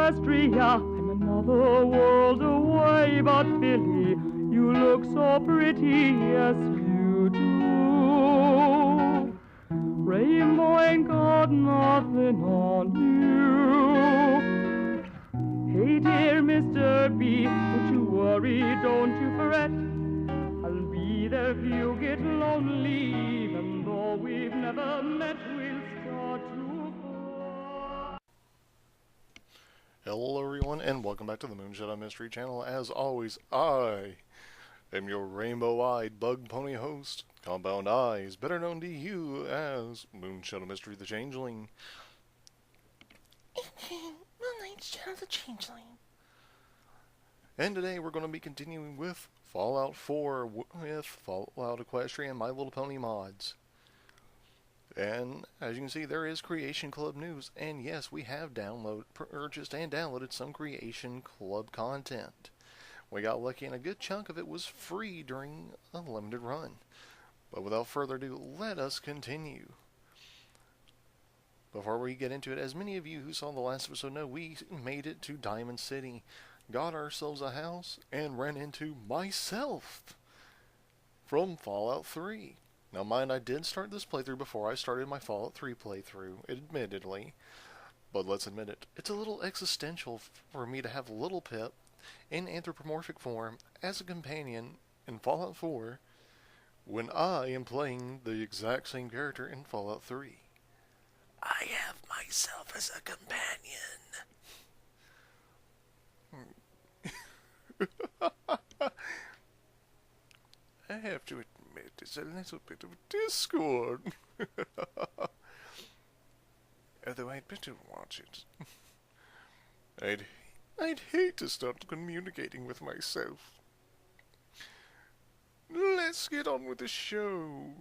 Equestria. I'm another world away, but Billy, you look so pretty, yes you do. Rainbow ain't got nothing on you. Hey dear Mr. B, don't you worry, don't you fret. I'll be there if you get lonely, even though we've never met, we'll start to fall. Hello everyone, and welcome back to the Moonshadow Mystery channel. As always, I am your rainbow-eyed bug pony host, Compound Eyes, better known to you as Moonshadow Mystery the Changeling. Moonshadow the Changeling. And today we're going to be continuing with Fallout 4 with Fallout Equestria and My Little Pony mods. And as you can see, there is Creation Club news, and yes, we have purchased and downloaded some Creation Club content. We got lucky and a good chunk of it was free during a limited run. But without further ado, let us continue. Before we get into it, as many of you who saw the last episode know, we made it to Diamond City, got ourselves a house, and ran into myself from Fallout 3. Now mind, I did start this playthrough before I started my Fallout 3 playthrough, admittedly. But let's admit it, it's a little existential for me to have Little Pip in anthropomorphic form as a companion in Fallout 4 when I am playing the exact same character in Fallout 3. I have myself as a companion. I have to admit, it's a little bit of discord. Although I'd better watch it. I'd hate to start communicating with myself. Let's get on with the show.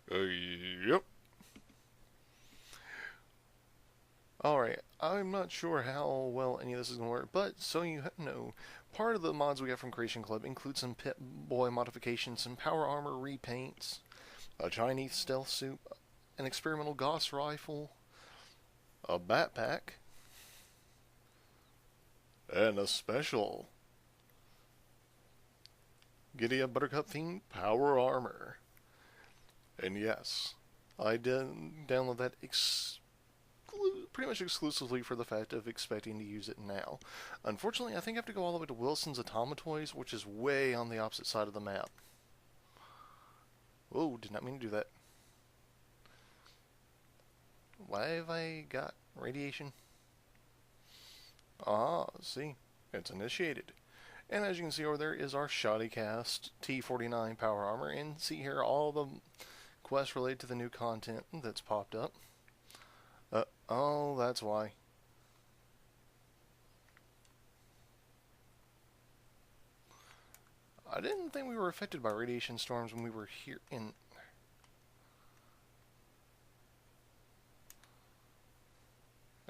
Yep. Alright, I'm not sure how well any of this is going to work, but so you know, part of the mods we got from Creation Club include some Pip-Boy modifications, some power armor repaints, a Chinese stealth suit, an experimental Gauss rifle, a backpack, and a special Giddy Up Buttercup themed power armor. And yes, I did download that pretty much exclusively for the fact of expecting to use it now. Unfortunately, I think I have to go all the way to Wilson's Automatoys, which is way on the opposite side of the map. Whoa, did not mean to do that. Why have I got radiation? Ah, see, it's initiated. And as you can see over there is our Shoddycast T49 power armor, and see here all the quests related to the new content that's popped up. Oh, that's why. I didn't think we were affected by radiation storms when we were here in...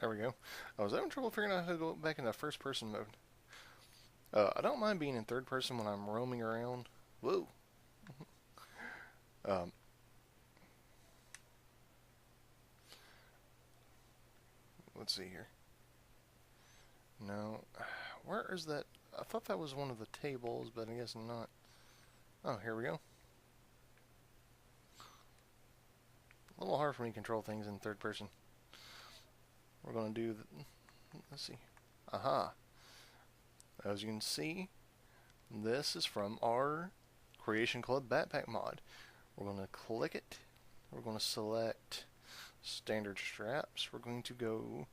There we go. I was having trouble figuring out how to go back into first person mode. I don't mind being in third person when I'm roaming around. Whoa. Let's see here. No. Where is that? I thought that was one of the tables, but I guess not. Oh, here we go. A little hard for me to control things in third person. We're going to do... Let's see. Aha. As you can see, this is from our Creation Club backpack mod. We're going to click it. We're going to select standard straps. We're going to go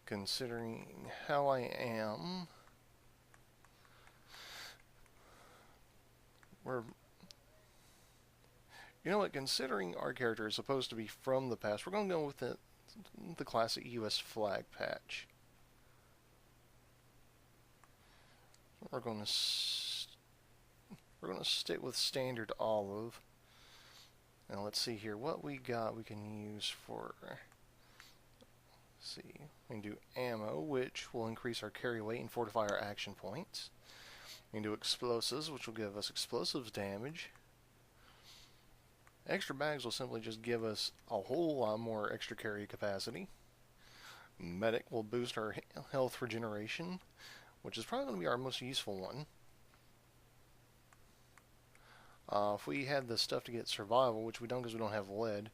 considering how I am. You know what, considering our character is supposed to be from the past, we're going to go with the classic US flag patch. We're going to stick with standard olive. Now let's see here what we got we can use for... Let's see, we can do ammo, which will increase our carry weight and fortify our action points. We can do explosives, which will give us explosives damage. Extra bags will simply just give us a whole lot more extra carry capacity. Medic will boost our health regeneration, which is probably going to be our most useful one. If we had the stuff to get survival, which we don't because we don't have lead,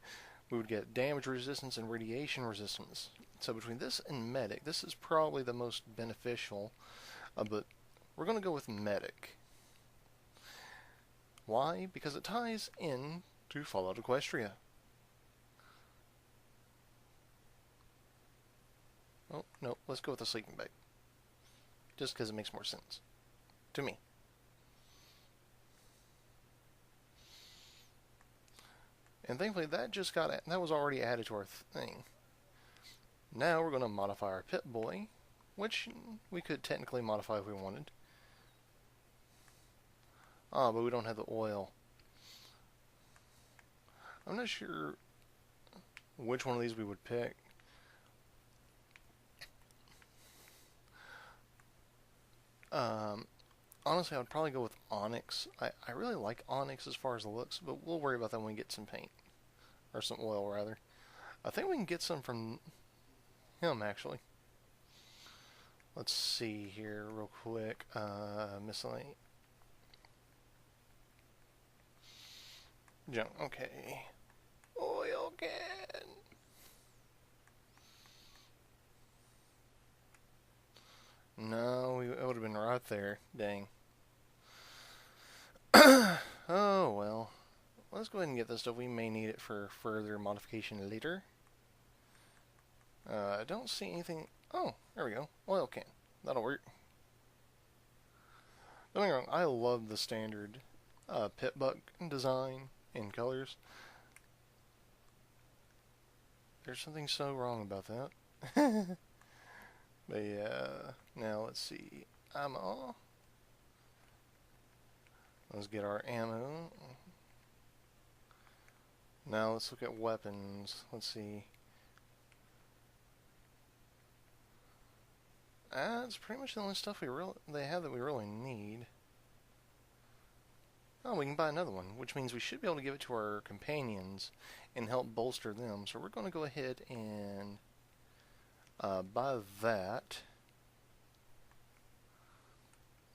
we would get damage resistance and radiation resistance. So between this and medic, this is probably the most beneficial, but we're going to go with medic. Why? Because it ties in to Fallout Equestria. Oh, no, let's go with the sleeping bag. Just because it makes more sense. To me. And thankfully that was already added to our thing. Now we're going to modify our Pip-Boy, which we could technically modify if we wanted. But we don't have the oil. I'm not sure which one of these we would pick. Honestly, I would probably go with Onyx. I really like Onyx as far as the looks, but we'll worry about that when we get some paint. Or some oil, rather. I think we can get some from him, actually. Let's see here real quick. Miscellaneous. Junk, okay. Oil can. No, it would have been right there. Dang. Oh, well. Let's go ahead and get this stuff. We may need it for further modification later. I don't see anything. Oh, there we go. Oil can. That'll work. Don't get me wrong, I love the standard pit buck design and colors. There's something so wrong about that. But yeah, now let's see. Ammo. Let's get our ammo. Now let's look at weapons. Let's see. That's pretty much the only stuff they have that we really need. Oh, we can buy another one, which means we should be able to give it to our companions and help bolster them. So we're going to go ahead and buy that.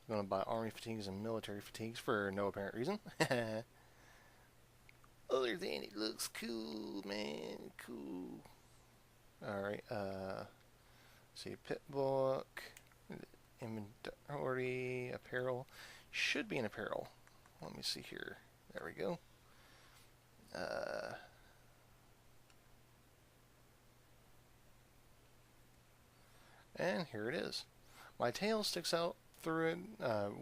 I'm going to buy army fatigues and military fatigues for no apparent reason. Other than it looks cool, man. Cool. Alright, see, pit book, inventory, apparel. Should be an apparel. Let me see here. There we go. And here it is. My tail sticks out through it.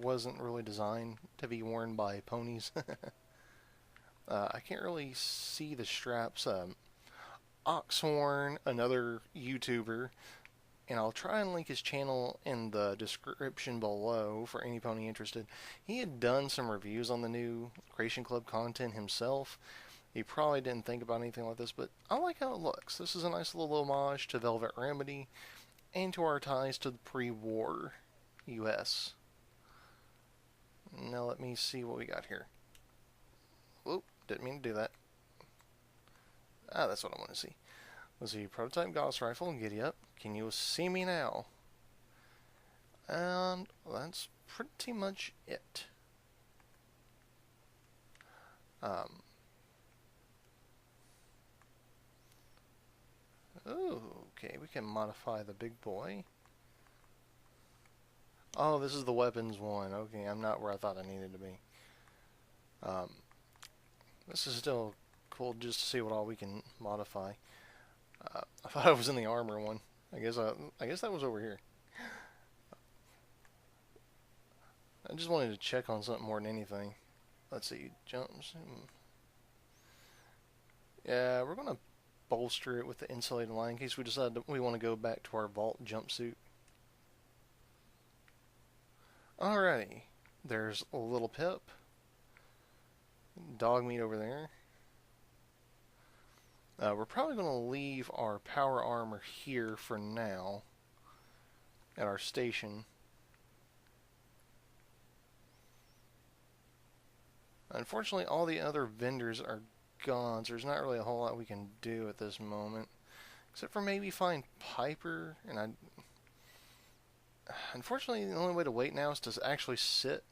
Wasn't really designed to be worn by ponies. I can't really see the straps. Oxhorn, another YouTuber, and I'll try and link his channel in the description below for any pony interested. He had done some reviews on the new Creation Club content himself. He probably didn't think about anything like this, but I like how it looks. This is a nice little homage to Velvet Remedy and to our ties to the pre-war US. Now let me see what we got here. Whoop, didn't mean to do that. Ah, that's what I want to see. Let's see, prototype Gauss rifle, giddy up. Can you see me now? And that's pretty much it. Okay, we can modify the big boy. Oh, this is the weapons one. Okay, I'm not where I thought I needed to be. This is still cool just to see what all we can modify. I thought I was in the armor one. I guess that was over here. I just wanted to check on something more than anything. Let's see, jumps. Yeah, we're gonna bolster it with the insulated line in case we decide we want to go back to our vault jumpsuit. Alrighty, there's a little Pip. Dog meat over there. We're probably going to leave our power armor here for now at our station. Unfortunately, all the other vendors are gone, so there's not really a whole lot we can do at this moment. Except for maybe find Piper, and unfortunately, the only way to wait now is to actually sit.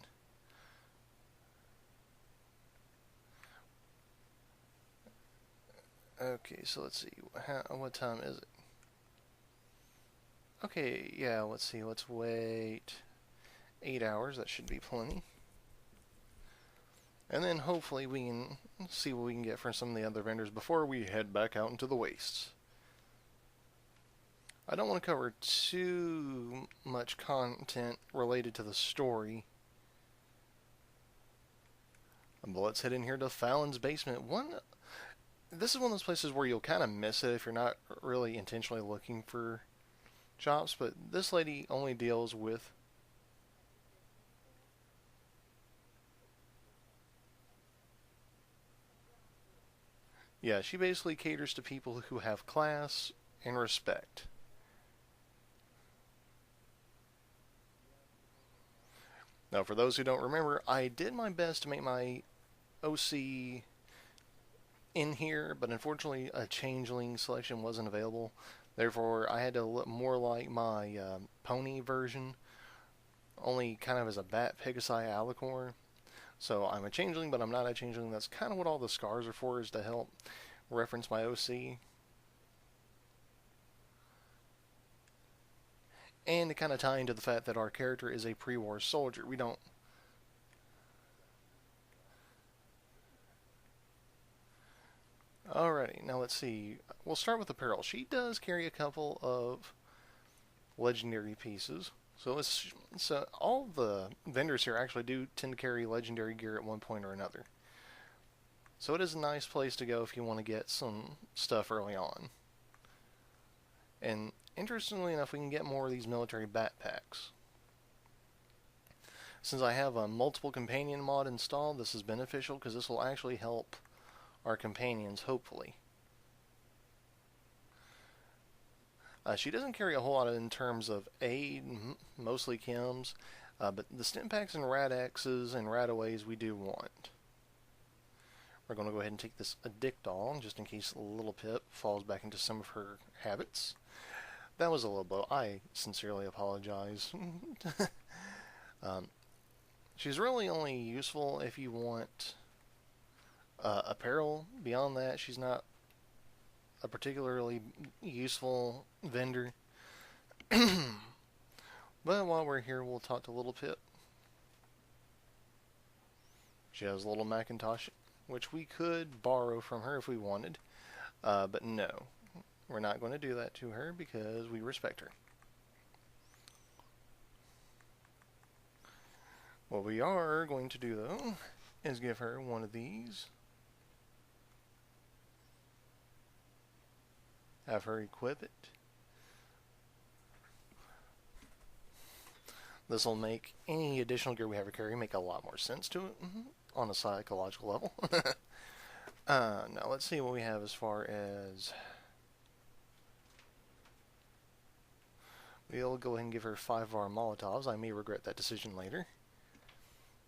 Okay, so let's see. What time is it? Okay, yeah, let's see. Let's wait 8 hours. That should be plenty. And then hopefully we can see what we can get from some of the other vendors before we head back out into the wastes. I don't want to cover too much content related to the story. But let's head in here to Fallon's basement. This is one of those places where you'll kind of miss it if you're not really intentionally looking for shops, but this lady only deals with she basically caters to people who have class and respect. Now, for those who don't remember, I did my best to make my OC in here, but unfortunately a changeling selection wasn't available. Therefore, I had to look more like my pony version, only kind of as a bat Pegasi alicorn. So I'm a changeling, but I'm not a changeling. That's kind of what all the scars are for, is to help reference my OC. And to kind of tie into the fact that our character is a pre-war soldier. We don't... Alrighty, now let's see. We'll start with apparel. She does carry a couple of legendary pieces. So all the vendors here actually do tend to carry legendary gear at one point or another. So it is a nice place to go if you want to get some stuff early on. And interestingly enough, we can get more of these military backpacks. Since I have a multiple companion mod installed, this is beneficial because this will actually help our companions, hopefully. She doesn't carry a whole lot in terms of aid, mostly chems, but the stim packs and rad-axes and radaways we do want. We're going to go ahead and take this Addictol, just in case Little Pip falls back into some of her habits. That was a low blow. I sincerely apologize. She's really only useful if you want apparel. Beyond that, she's not a particularly useful vendor. But while we're here, we'll talk to Little Pip. She has a little Macintosh, which we could borrow from her if we wanted. But no, we're not going to do that to her because we respect her. What we are going to do, though, is give her one of these. Have her equip it. This will make any additional gear we have her carry make a lot more sense to it on a psychological level. Now let's see what we have as far as... We'll go ahead and give her 5 of our Molotovs. I may regret that decision later,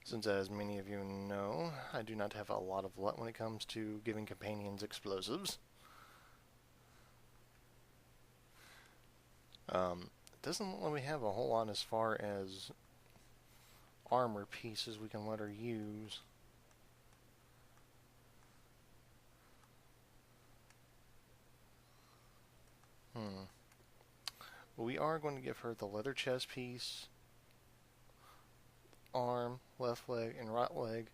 since as many of you know, I do not have a lot of luck when it comes to giving companions explosives. It doesn't look like we have a whole lot as far as armor pieces we can let her use. But we are going to give her the leather chest piece, arm, left leg, and right leg.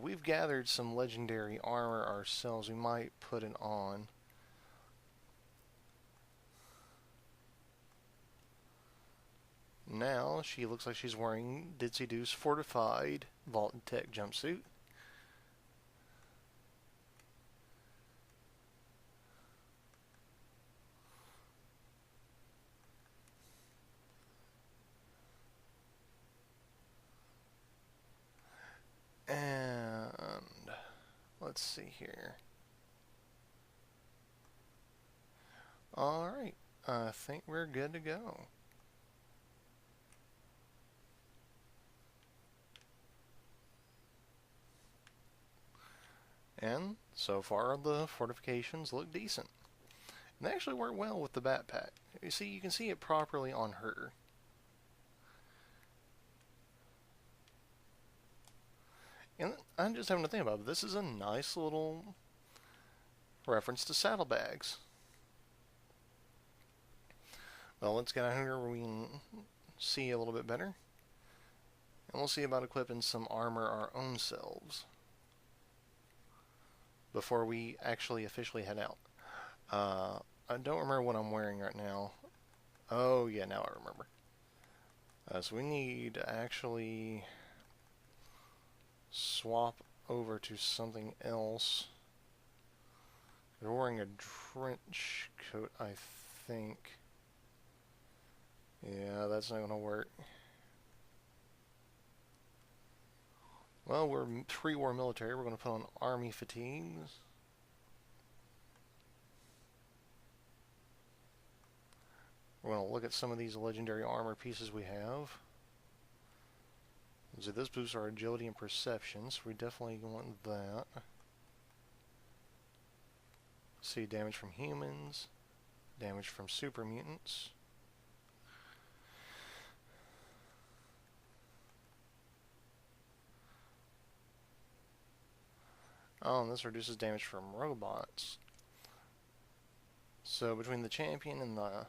We've gathered some legendary armor ourselves. We might put it on. Now, she looks like she's wearing Ditsy Doo's fortified Vault Tech jumpsuit. And let's see here. Alright, I think we're good to go. And so far the fortifications look decent. And they actually work well with the backpack. You see, you can see it properly on her. And I'm just having to think about it. This is a nice little reference to saddlebags. Well, let's get out here where we can see a little bit better. And we'll see about equipping some armor our own selves before we actually officially head out. I don't remember what I'm wearing right now. Oh, yeah, now I remember. So we need to actually swap over to something else. We're wearing a trench coat, I think. Yeah, that's not going to work. Well, we're pre-war military. We're going to put on army fatigues. We're going to look at some of these legendary armor pieces we have. So this boosts our agility and perception, so we definitely want that. See, damage from humans, damage from super mutants. Oh, and this reduces damage from robots. So between the champion and the...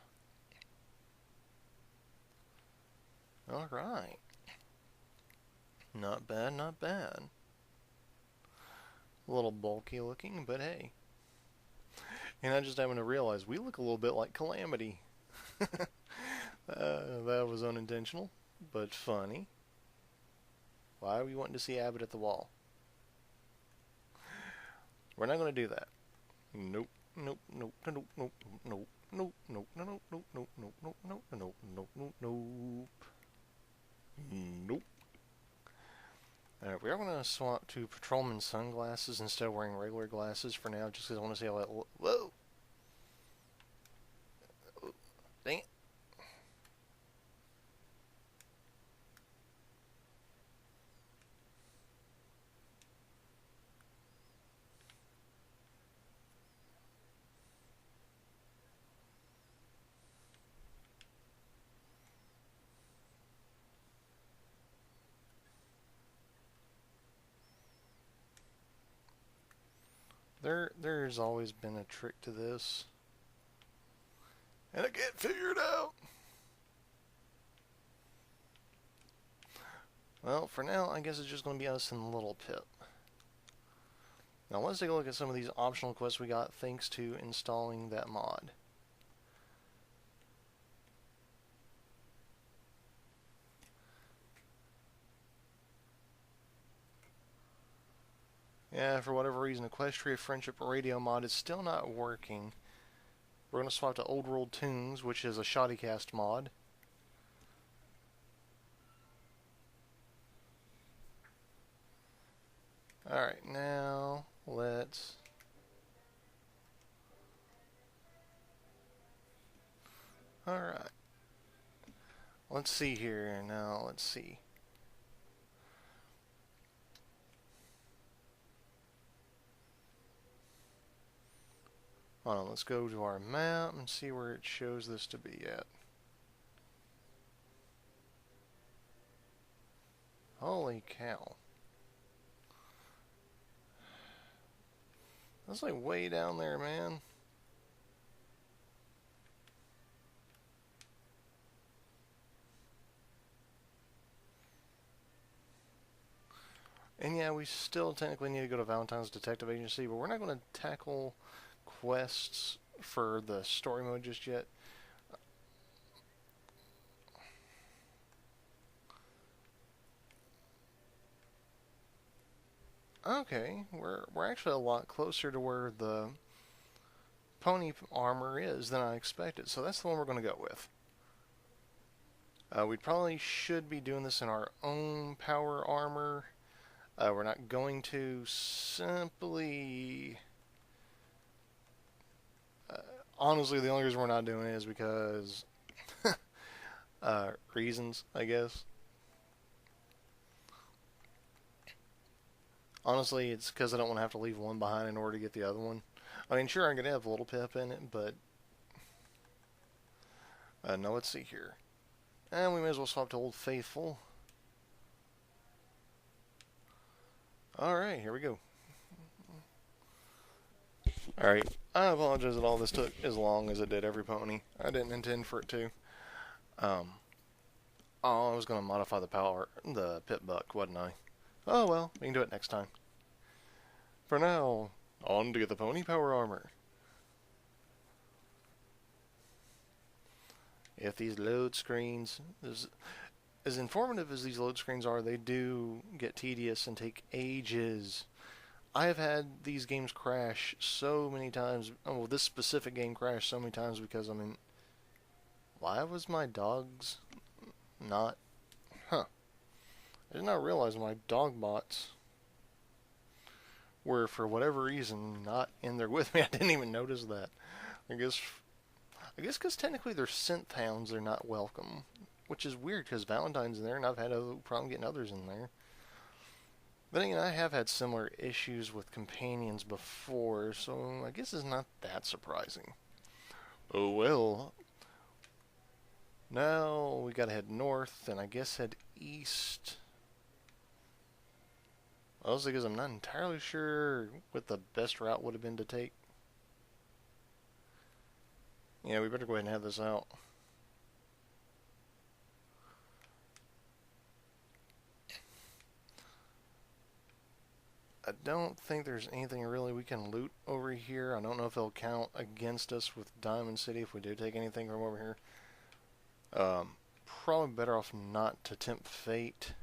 Alright. Not bad, not bad. A little bulky looking, but hey. And I just happened to realize we look a little bit like Calamity. That was unintentional, but funny. Why are we wanting to see Abbott at the wall? We're not going to do that. Nope. Nope. Nope. Nope. Nope. Nope. Nope. Nope. Nope. Nope. Nope. Nope. Nope. Nope. Nope. Nope. Nope. Nope. Nope. Alright, we are going to swap to patrolman sunglasses instead of wearing regular glasses for now, just because I want to see how that... Whoa! Dang it. There's always been a trick to this, and I can't figure it out. Well, for now, I guess it's just going to be us in the little pit. Now, let's take a look at some of these optional quests we got thanks to installing that mod. Yeah, for whatever reason, Equestria Friendship Radio mod is still not working. We're going to swap to Old World Tunes, which is a Shoddycast mod. Alright, now let's... Alright. Let's see here. Now, let's see. Hold on, let's go to our map and see where it shows this to be at. Holy cow. That's like way down there, man. And yeah, we still technically need to go to Valentine's Detective Agency, but we're not going to tackle quests for the story mode just yet. Okay, we're actually a lot closer to where the pony armor is than I expected, so that's the one we're going to go with. We probably should be doing this in our own power armor. We're not going to simply... honestly, the only reason we're not doing it is because... reasons, I guess. Honestly, it's because I don't want to have to leave one behind in order to get the other one. I mean, sure, I'm going to have a little pip in it, but Now let's see here. And we may as well swap to Old Faithful. Alright, here we go. Alright, I apologize that all this took as long as it did every pony. I didn't intend for it to. Oh, I was going to modify the pit buck, wasn't I? Oh well, we can do it next time. For now, on to get the pony power armor. If these load screens, as informative as these load screens are, they do get tedious and take ages. I have had these games crash so many times. Oh, this specific game crashed so many times because, I mean, why was my dogs not... Huh. I did not realize my dog bots were, for whatever reason, not in there with me. I didn't even notice that. I guess because technically they're synth hounds, they're not welcome. Which is weird because Valentine's in there and I've had a problem getting others in there. But again, I have had similar issues with companions before, so I guess it's not that surprising. Oh well. Now we gotta head north and I guess head east. Also because I'm not entirely sure what the best route would have been to take. Yeah, we better go ahead and head this out. I don't think there's anything really we can loot over here. I don't know if it'll count against us with Diamond City if we do take anything from over here. Probably better off not to tempt fate.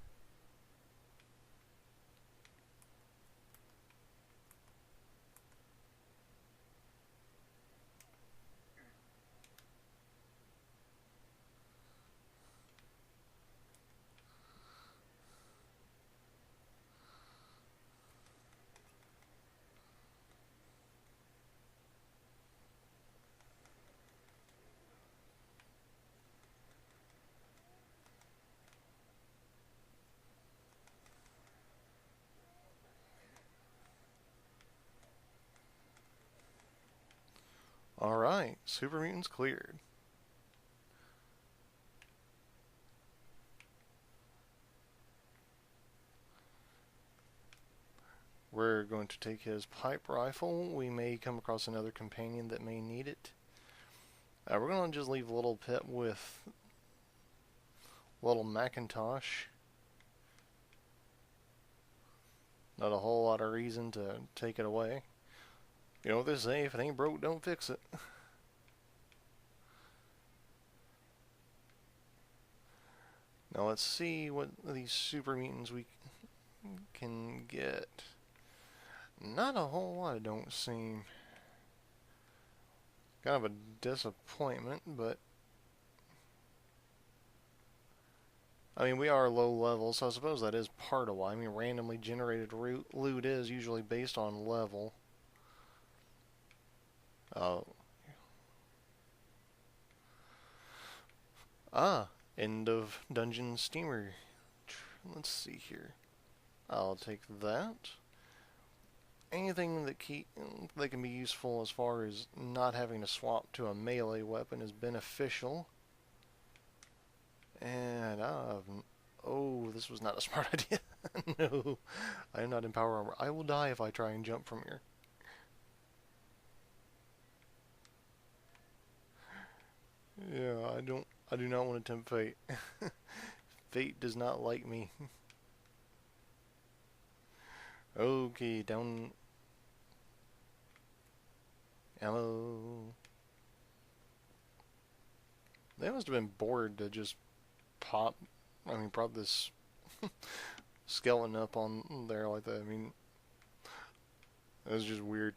Alright, Super Mutants cleared. We're going to take his pipe rifle. We may come across another companion that may need it. We're going to just leave Little Pit with Little Macintosh. Not a whole lot of reason to take it away. You know what they say, if it ain't broke, don't fix it. Now let's see what these super mutants we can get. Not a whole lot, it don't seem. Kind of a disappointment, but... I mean, we are low level, so I suppose that is part of why. I mean, randomly generated loot is usually based on level. End of dungeon steamer. Let's see here. I'll take that. Anything that can be useful as far as not having to swap to a melee weapon is beneficial. And oh, this was not a smart idea. No, I am not in power armor. I will die if I try and jump from here. Yeah, I do not want to tempt fate. Fate does not like me. Okay, down. Ammo. They must have been bored to just prop this skeleton up on there like that. I mean, that was just weird.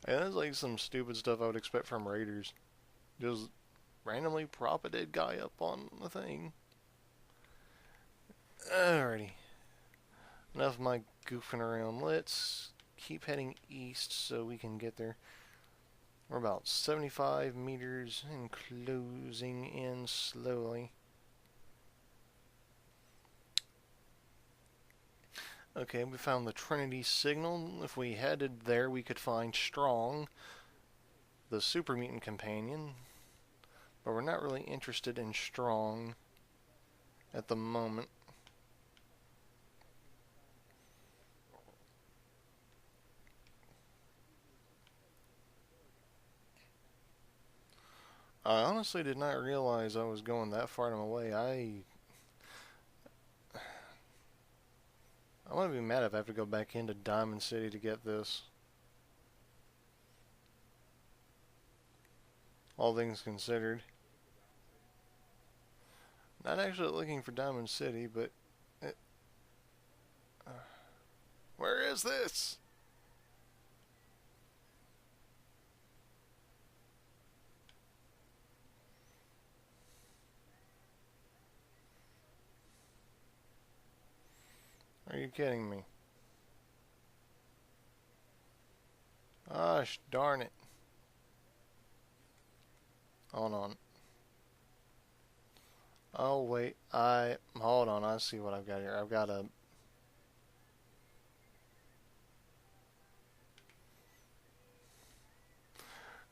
And that's like some stupid stuff I would expect from raiders. Just randomly prop a dead guy up on the thing. Alrighty. Enough of my goofing around. Let's keep heading east so we can get there. We're about 75 meters and closing in slowly. Okay, we found the Trinity signal. If we headed there, we could find Strong, the super mutant companion. But we're not really interested in strong at the moment. I honestly did not realize I was going that far out of my way. I'm gonna be mad if I have to go back into Diamond City to get this. All things considered. Not actually looking for Diamond City, but... where is this? Are you kidding me? Gosh, darn it. Hold on. Oh, wait. Hold on. I see what I've got here. I've got a...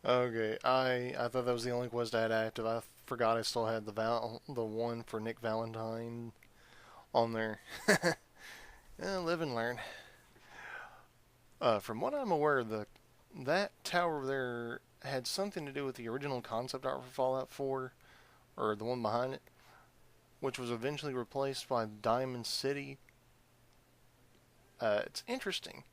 Okay, I thought that was the only quest I had active. I forgot I still had the one for Nick Valentine on there. Live and learn. From what I'm aware, that tower there had something to do with the original concept art for Fallout 4, or the one behind it, which was eventually replaced by Diamond City. It's interesting.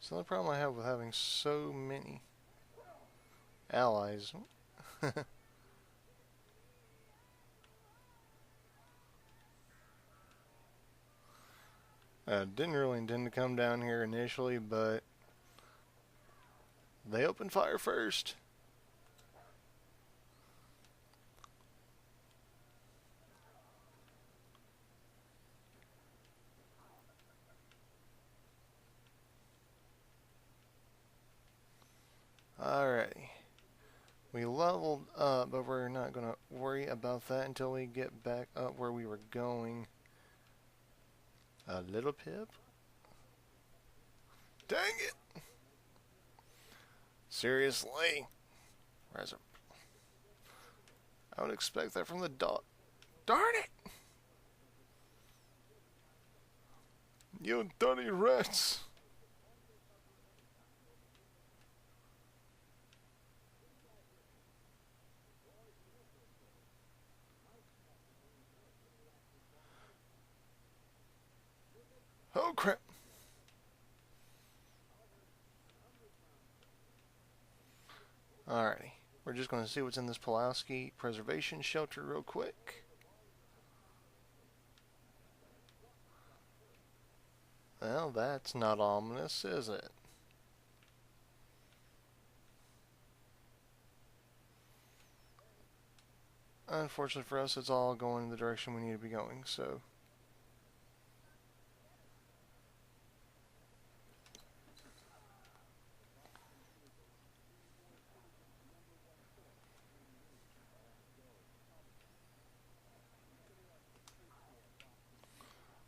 So the problem I have with having so many allies. Didn't really intend to come down here initially, but they opened fire first. Alrighty. We leveled up, but we're not going to worry about that until we get back up where we were going. A little pip? Dang it! Seriously? Where's it? I would expect that from the dog. Darn it! You dirty rats! Oh crap! Alrighty. We're just going to see what's in this Pulaski Preservation Shelter real quick. Well, that's not ominous, is it? Unfortunately for us, it's all going in the direction we need to be going, so...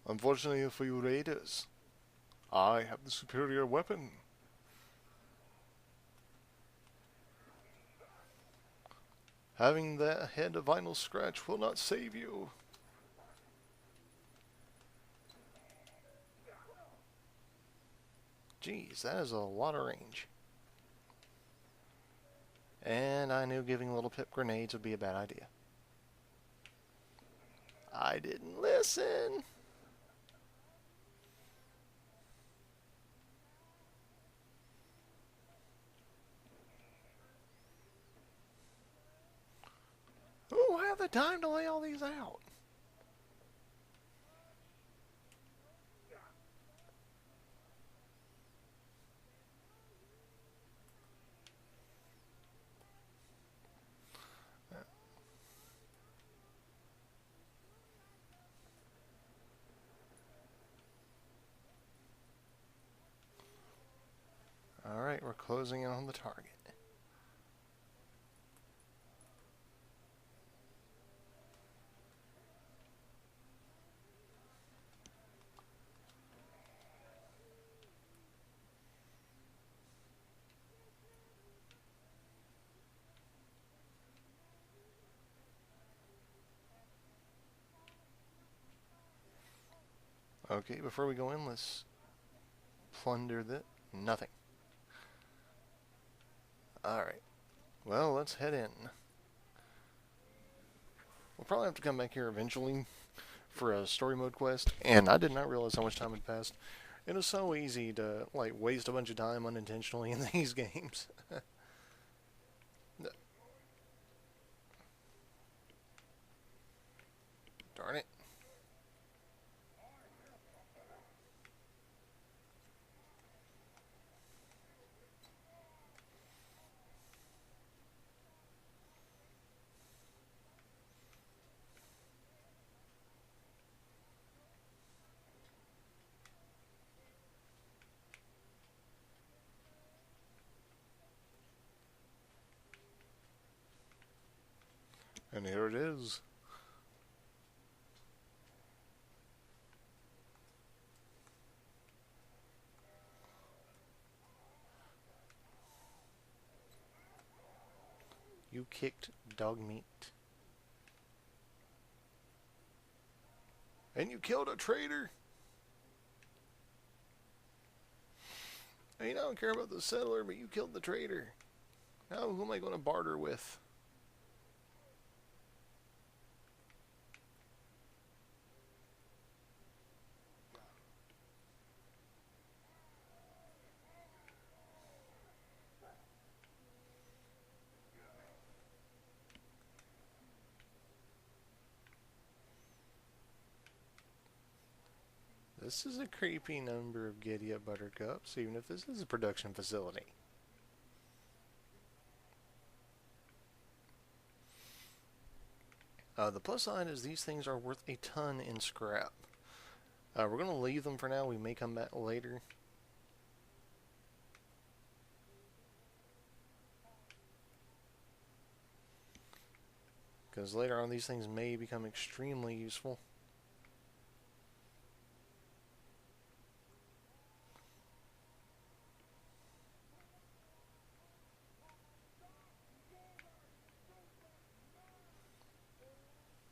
Unfortunately for you raiders, I have the superior weapon. Having that head of vinyl scratch will not save you. Jeez, that is a lot of range. And I knew giving little pip grenades would be a bad idea. I didn't listen. Who had the time to lay all these out? closing in on the target. Okay, before we go in, let's plunder the... nothing. Alright. Well, let's head in. We'll probably have to come back here eventually for a story mode quest, and I did not realize how much time had passed. It was so easy to, like, waste a bunch of time unintentionally in these games. Darn it. And here it is. You kicked dog meat. And you killed a traitor. I mean, I don't care about the settler, but you killed the traitor. Now, who am I going to barter with? This is a creepy number of giddy up buttercups, even if this is a production facility. The plus side is these things are worth a ton in scrap. We're going to leave them for now. We may come back later. Because later on these things may become extremely useful.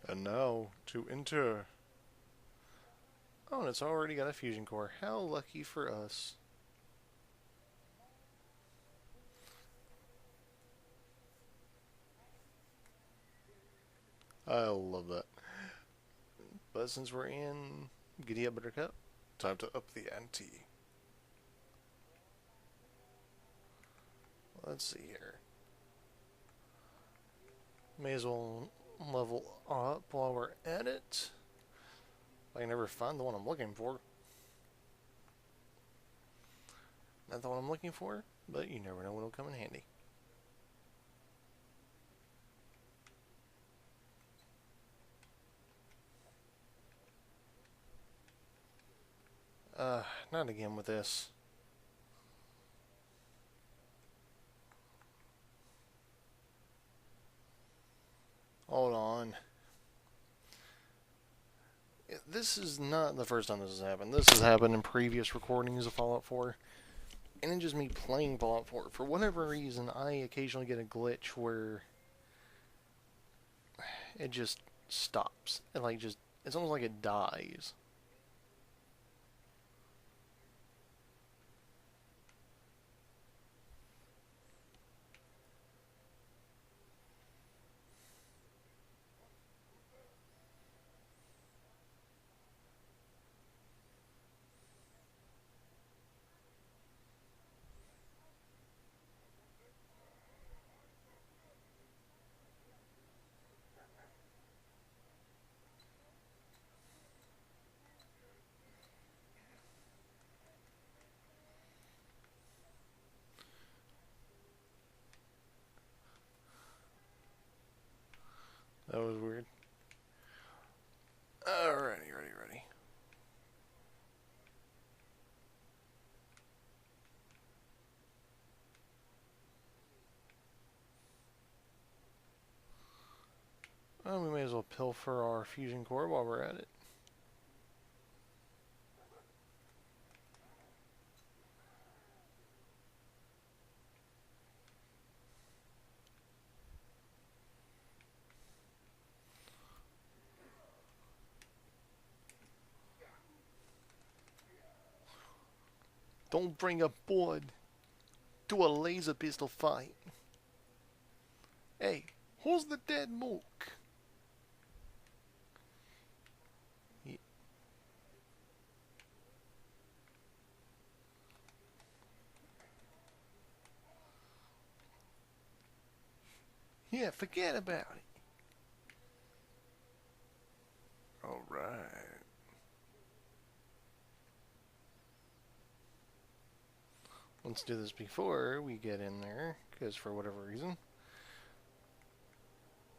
And now, to enter. Oh, and it's already got a fusion core. How lucky for us. I love that. But since we're in Giddy Up Buttercup, time to up the ante. Let's see here. May as well level up while we're at it. I can never find the one I'm looking for. Not the one I'm looking for, but you never know when it'll come in handy. Not again with this. Hold on. This is not the first time this has happened. This has happened in previous recordings of Fallout 4. And in just me playing Fallout 4, for whatever reason, I occasionally get a glitch where it just stops. It like just, it's almost like it dies. That was weird. Alrighty, ready. Well, we may as well pilfer our fusion core while we're at it. Don't bring a board to a laser pistol fight. Hey, who's the dead mook? Yeah, forget about it. Alright. Let's do this before we get in there, because for whatever reason,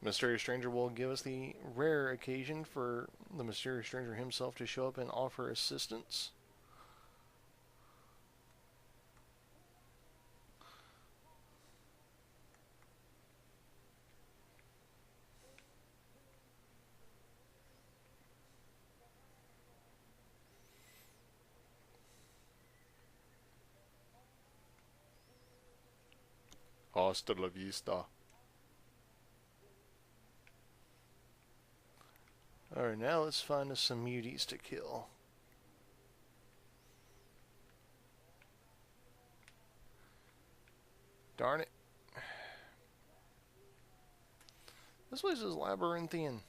Mysterious Stranger will give us the rare occasion for the Mysterious Stranger himself to show up and offer assistance. Hasta la vista. Alright, now let's find us some muties to kill. Darn it. This place is labyrinthian.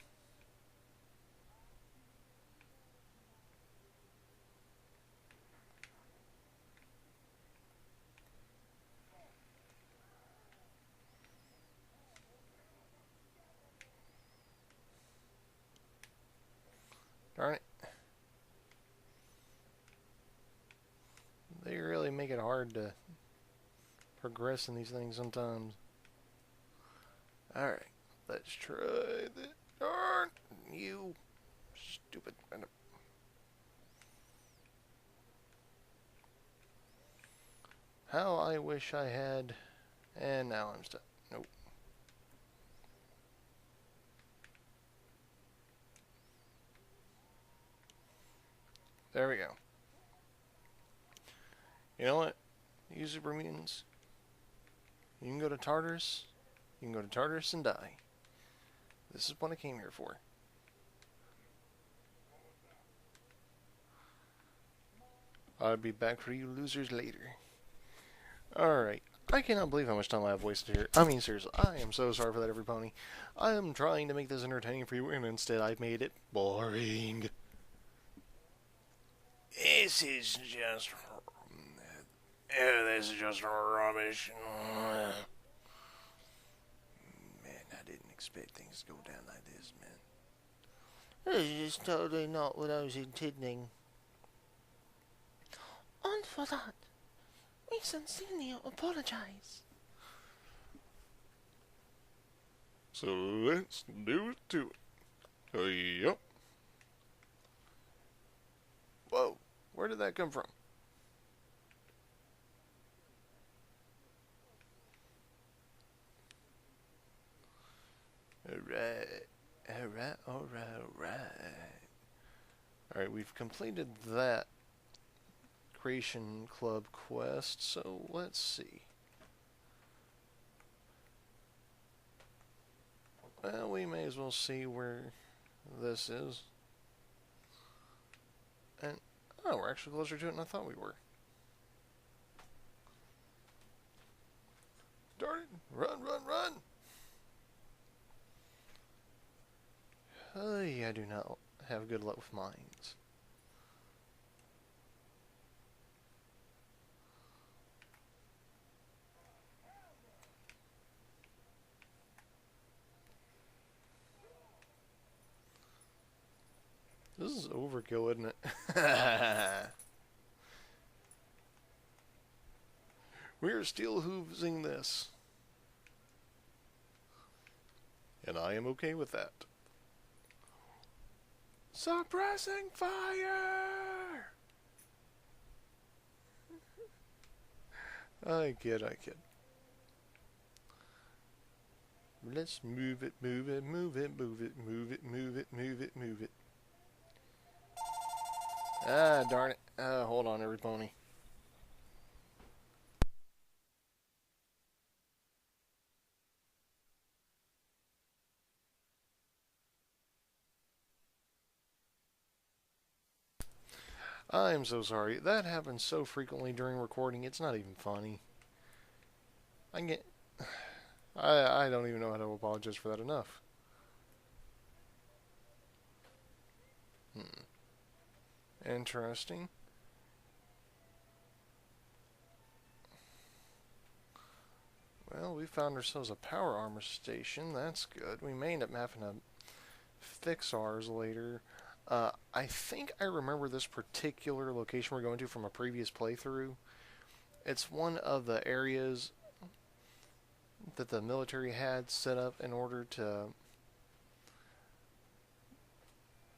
Darn it. They really make it hard to progress in these things sometimes. Alright, let's try this. Darn you, stupid. How I wish I had. And now I'm stuck. Nope. There we go. You know what? You super mutants. You can go to Tartarus. You can go to Tartarus and die. This is what I came here for. I'll be back for you losers later. Alright. I cannot believe how much time I have wasted here. I mean, seriously, I am so sorry for that, every pony. I am trying to make this entertaining for you, and instead I've made it boring. This is just rubbish. Man, I didn't expect things to go down like this, man. This is just totally not what I was intending. And for that, we sincerely apologize. So let's do it to it. Yup. Whoa, where did that come from? Alright. Alright, we've completed that Creation Club quest, so let's see. Well, we may as well see where this is. And, oh, we're actually closer to it than I thought we were. Darn it! Run! I do not have good luck with mines. This is overkill, isn't it? We're still hoovesing this. And I am okay with that. Suppressing fire! I kid. Let's move it, move it, move it, move it, move it, move it, move it, move it. Ah, darn it. Hold on, every pony. I'm so sorry. That happens so frequently during recording, it's not even funny. I get... I don't even know how to apologize for that enough. Interesting. Well, we found ourselves a power armor station. That's good. We may end up having to fix ours later. I think I remember this particular location we're going to from a previous playthrough. It's one of the areas that the military had set up in order to,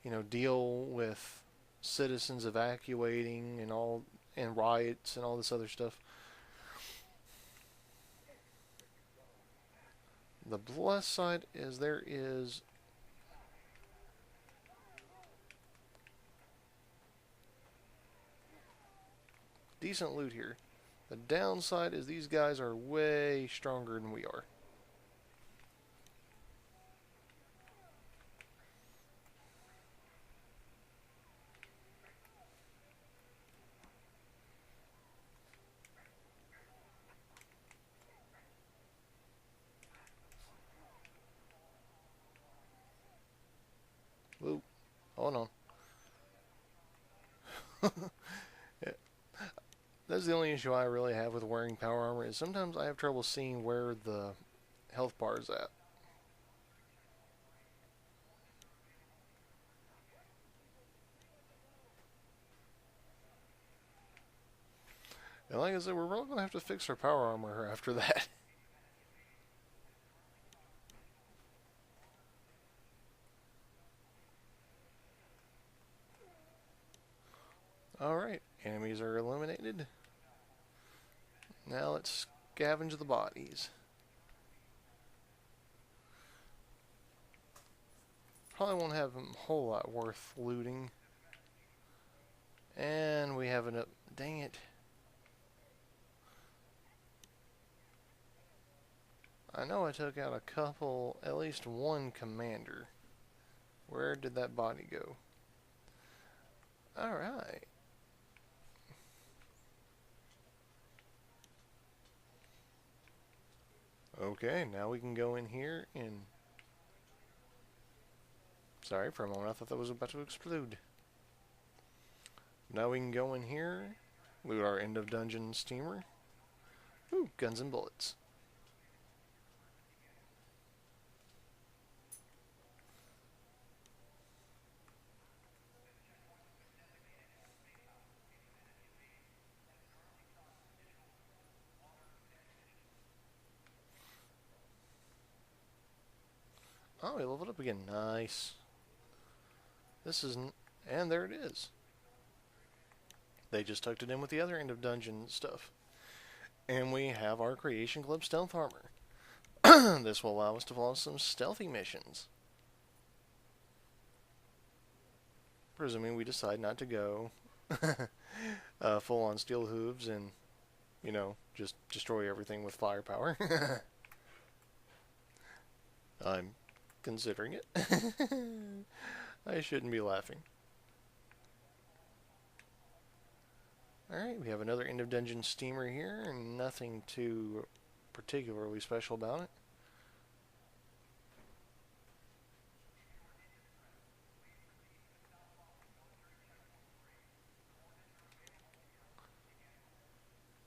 you know, deal with citizens evacuating and riots and all this other stuff. The plus side is there is decent loot here. The downside is these guys are way stronger than we are. Whoa, hold on. Yeah. That's the only issue I really have with wearing power armor is sometimes I have trouble seeing where the health bar is at. And like I said, we're probably going to have to fix our power armor after that. Alright, enemies are eliminated. Now let's scavenge the bodies. Probably won't have a whole lot worth looting. And we have an... Dang it. I know I took out a couple, at least one commander. Where did that body go? Alright. Okay, now we can go in here and... Sorry, for a moment I thought that was about to explode. Now we can go in here, loot our end of dungeon steamer. Ooh, guns and bullets. Oh, we leveled up again. Nice. This isn't... And there it is. They just tucked it in with the other end of dungeon stuff. And we have our Creation Club stealth armor. This will allow us to follow some stealthy missions. Presuming we decide not to go full on steel hooves and, you know, just destroy everything with firepower. I'm considering it. I shouldn't be laughing. Alright, we have another end of dungeon steamer here, and nothing too particularly special about it.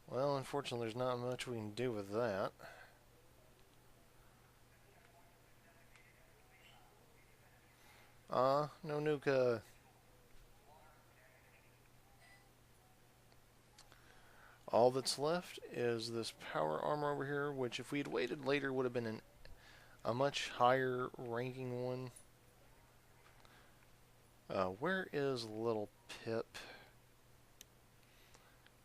Well, unfortunately, there's not much we can do with that. No nuka. All that's left is this power armor over here, which if we had waited later would have been a much higher ranking one. Where is little Pip?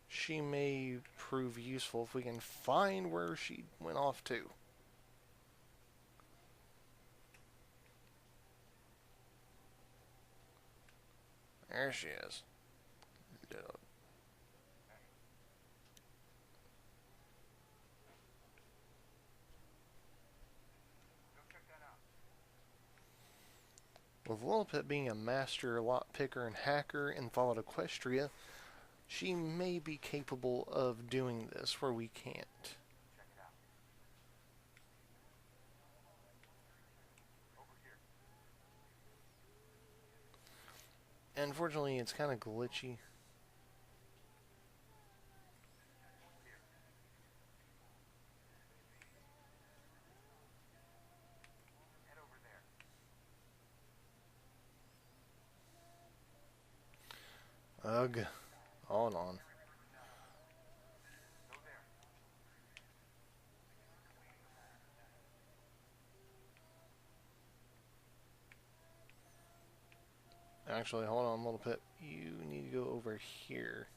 She may prove useful if we can find where she went off to. There she is. With Lilliput being a master lockpicker and hacker in Fallout Equestria, she may be capable of doing this where we can't. Unfortunately, it's kind of glitchy. Ugh. Hold on. Actually, hold on a little bit. You need to go over here.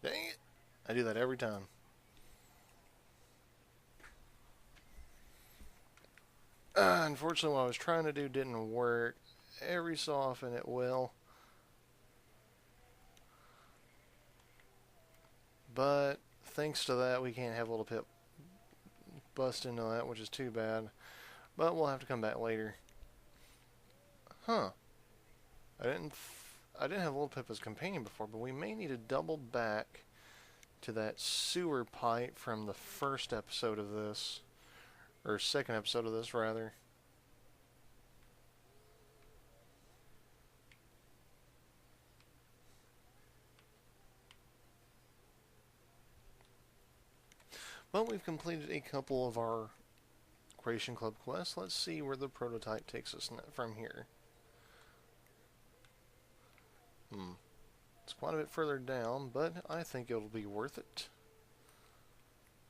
Dang it. I do that every time. Unfortunately, what I was trying to do didn't work. Every so often it will. But thanks to that, we can't have a little pit bust into that, which is too bad. But we'll have to come back later. Huh. I didn't have Little Pip as companion before, but we may need to double back to that sewer pipe from the first episode of this. Or second episode of this, rather. Well, we've completed a couple of our Creation Club quests. Let's see where the prototype takes us from here. It's quite a bit further down, but I think it'll be worth it.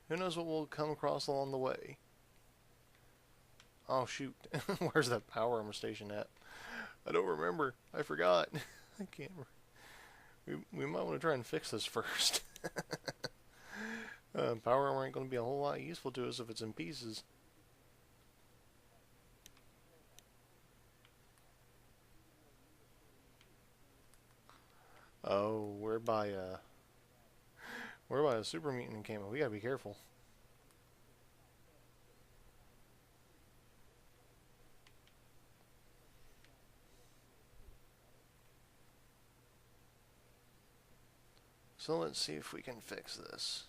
Who knows what we'll come across along the way. Oh shoot, where's that power armor station at? I don't remember. I forgot. I can't we might want to try and fix this first. Power armor ain't going to be a whole lot useful to us if it's in pieces. Oh, we're by a super mutant camo. We gotta be careful. So let's see if we can fix this.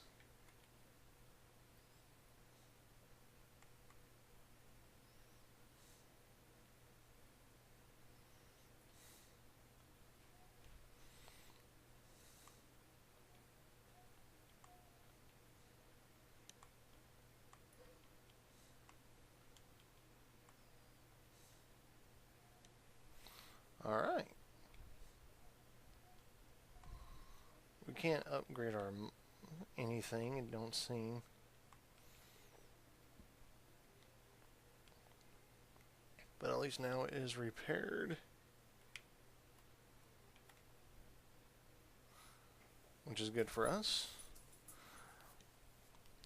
Alright. We can't upgrade our anything, it don't seem. But at least now it is repaired. Which is good for us.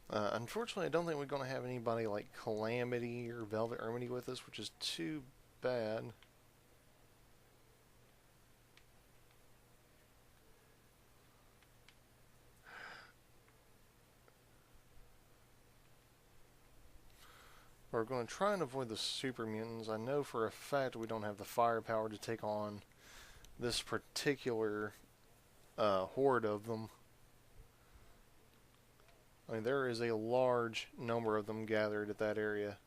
Unfortunately, I don't think we're going to have anybody like Calamity or Velvet Ermity with us, which is too bad. We're going to try and avoid the super mutants. I know for a fact we don't have the firepower to take on this particular horde of them. I mean, there is a large number of them gathered at that area.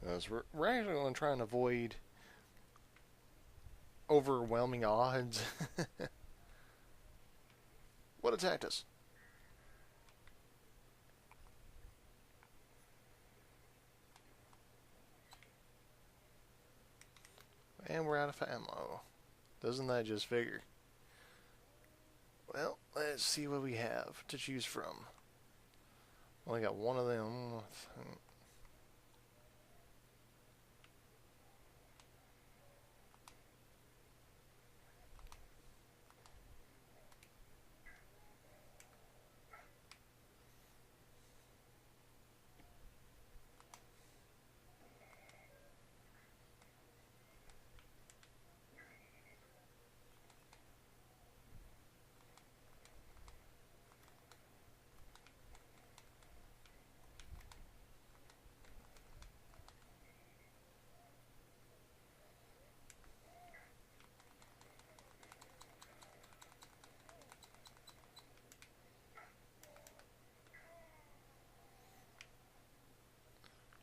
So we're actually going to try and avoid overwhelming odds. What attacked us? And we're out of ammo. Doesn't that just figure? Well, let's see what we have to choose from. Only got one of them.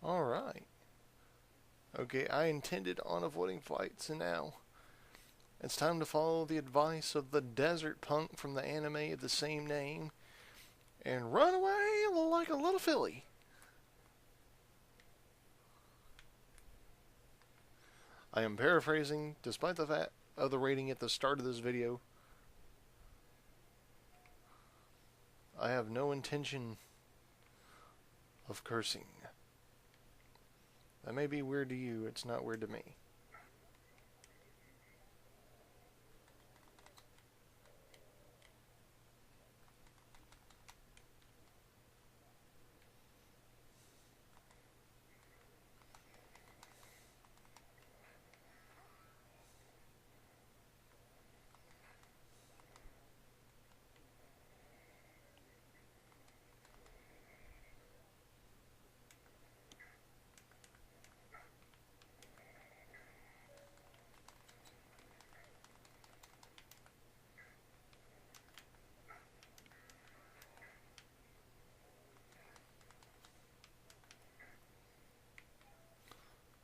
Alright. Okay, I intended on avoiding fights, and now it's time to follow the advice of the desert punk from the anime of the same name and run away like a little filly. I am paraphrasing, despite the fact of the rating at the start of this video. I have no intention of cursing. That may be weird to you, it's not weird to me.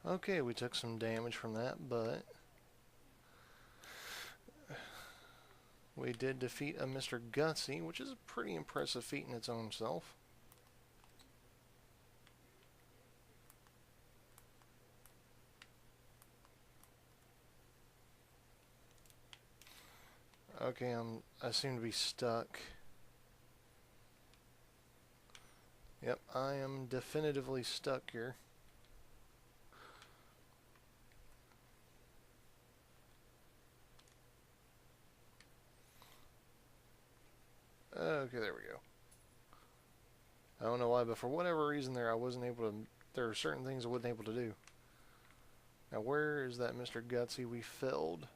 Okay, we took some damage from that, but we did defeat a Mr. Gutsy, which is a pretty impressive feat in its own self. Okay, I seem to be stuck. Yep, I am definitively stuck here. Okay, there we go. I don't know why, but for whatever reason there, I wasn't able to... There are certain things I wasn't able to do. Now, where is that Mr. Gutsy we filled?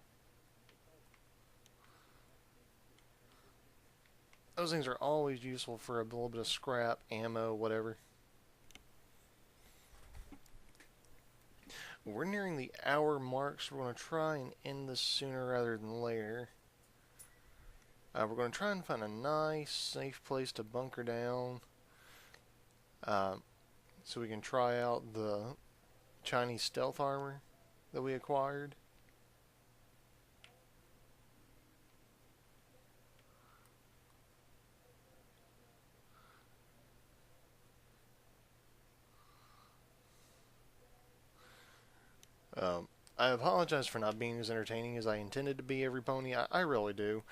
Those things are always useful for a little bit of scrap, ammo, whatever. We're nearing the hour mark, so we're going to try and end this sooner rather than later. We're going to try and find a nice, safe place to bunker down. So we can try out the Chinese stealth armor that we acquired. I apologize for not being as entertaining as I intended to be every pony. I really do.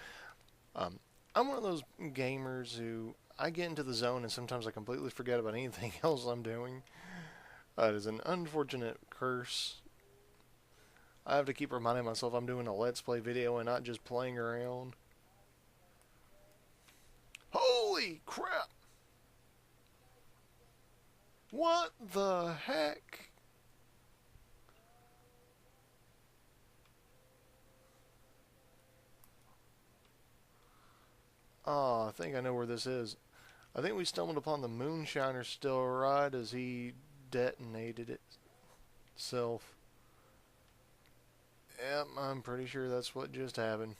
I'm one of those gamers who I get into the zone and sometimes I completely forget about anything else I'm doing. It is an unfortunate curse. I have to keep reminding myself I'm doing a Let's Play video and not just playing around. Holy crap! What the heck? Oh, I think I know where this is. I think we stumbled upon the Moonshiner still right as he detonated itself. Yep, I'm pretty sure that's what just happened.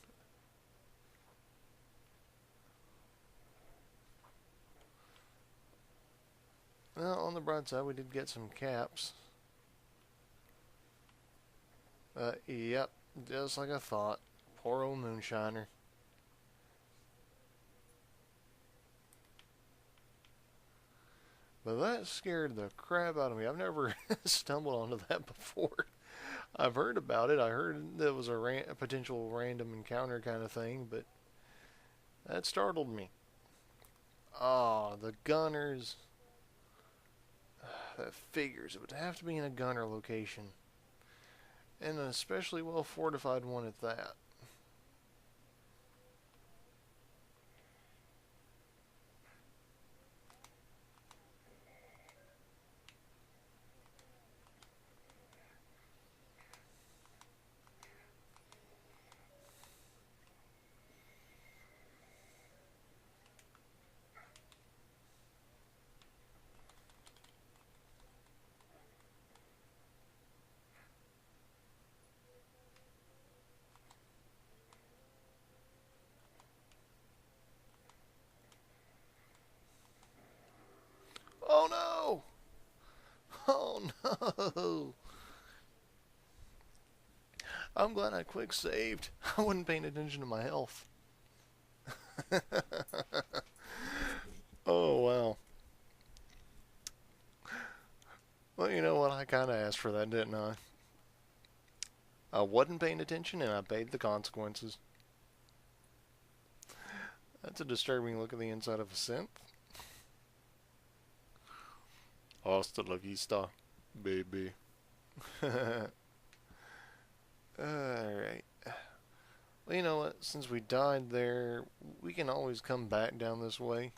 Well, on the bright side, we did get some caps. Yep, just like I thought. Poor old Moonshiner. But that scared the crap out of me. I've never stumbled onto that before. I've heard about it. I heard there was a potential random encounter kind of thing, but that startled me. Ah, the gunners. That figures. It would have to be in a gunner location. And an especially well fortified one at that. Oh no! Oh no! I'm glad I quick saved. I wasn't paying attention to my health. Oh wow. Well, you know what? I kind of asked for that, didn't I? I wasn't paying attention and I paid the consequences. That's a disturbing look at the inside of a synth. Hasta la vista, baby. Alright. Well, you know what? Since we died there, we can always come back down this way.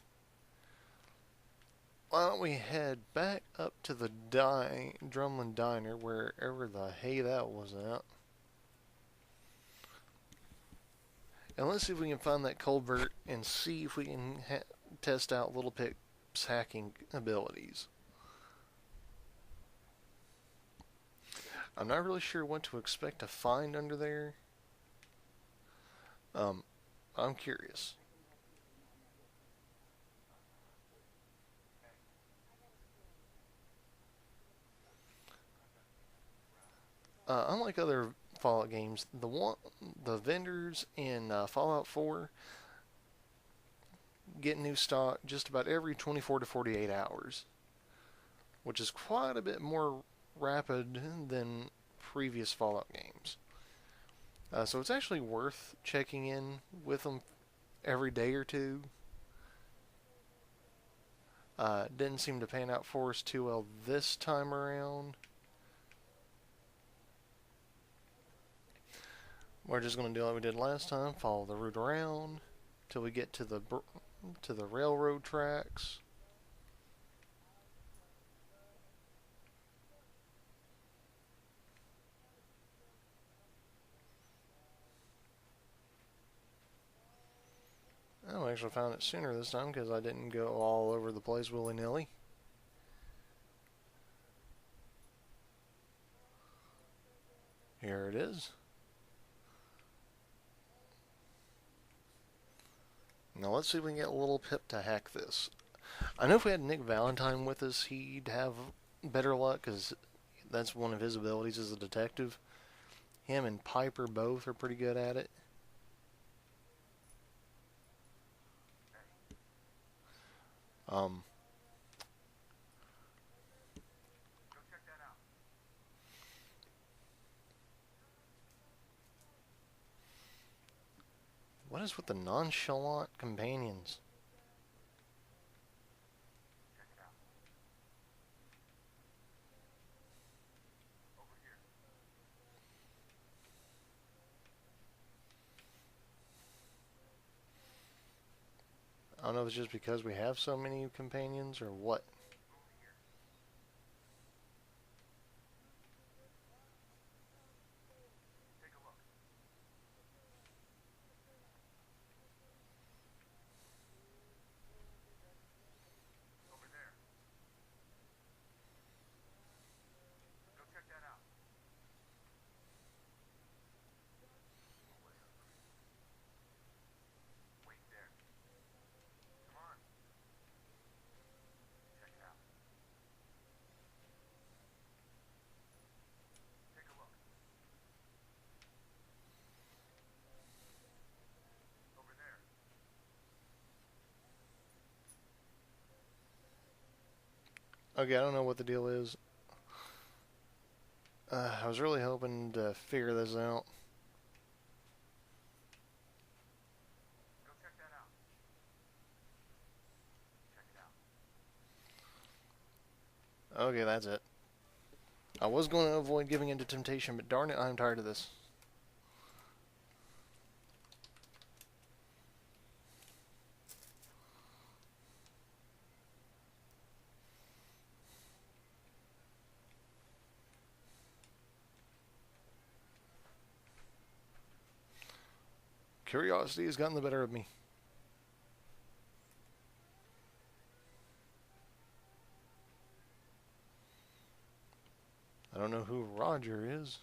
Why don't we head back up to the Drumlin Diner, wherever the hay that was at. And let's see if we can find that culvert and see if we can test out Little Pip's hacking abilities. I'm not really sure what to expect to find under there. I'm curious. Unlike other Fallout games, the vendors in Fallout 4 get new stock just about every 24 to 48 hours, which is quite a bit more rapid than previous Fallout games. So it's actually worth checking in with them every day or two. Didn't seem to pan out for us too well this time around. We're just going to do like we did last time, follow the route around till we get to the railroad tracks. I actually found it sooner this time because I didn't go all over the place willy-nilly. Here it is. Now let's see if we can get Little Pip to hack this. I know if we had Nick Valentine with us, he'd have better luck because that's one of his abilities as a detective. Him and Piper both are pretty good at it. What is with the nonchalant companions? I don't know if it's just because we have so many companions or what. Okay, I don't know what the deal is. I was really hoping to figure this out. Go check that out. Check it out. Okay, that's it. I was going to avoid giving in to temptation, but darn it, I'm tired of this. Curiosity has gotten the better of me. I don't know who Roger is.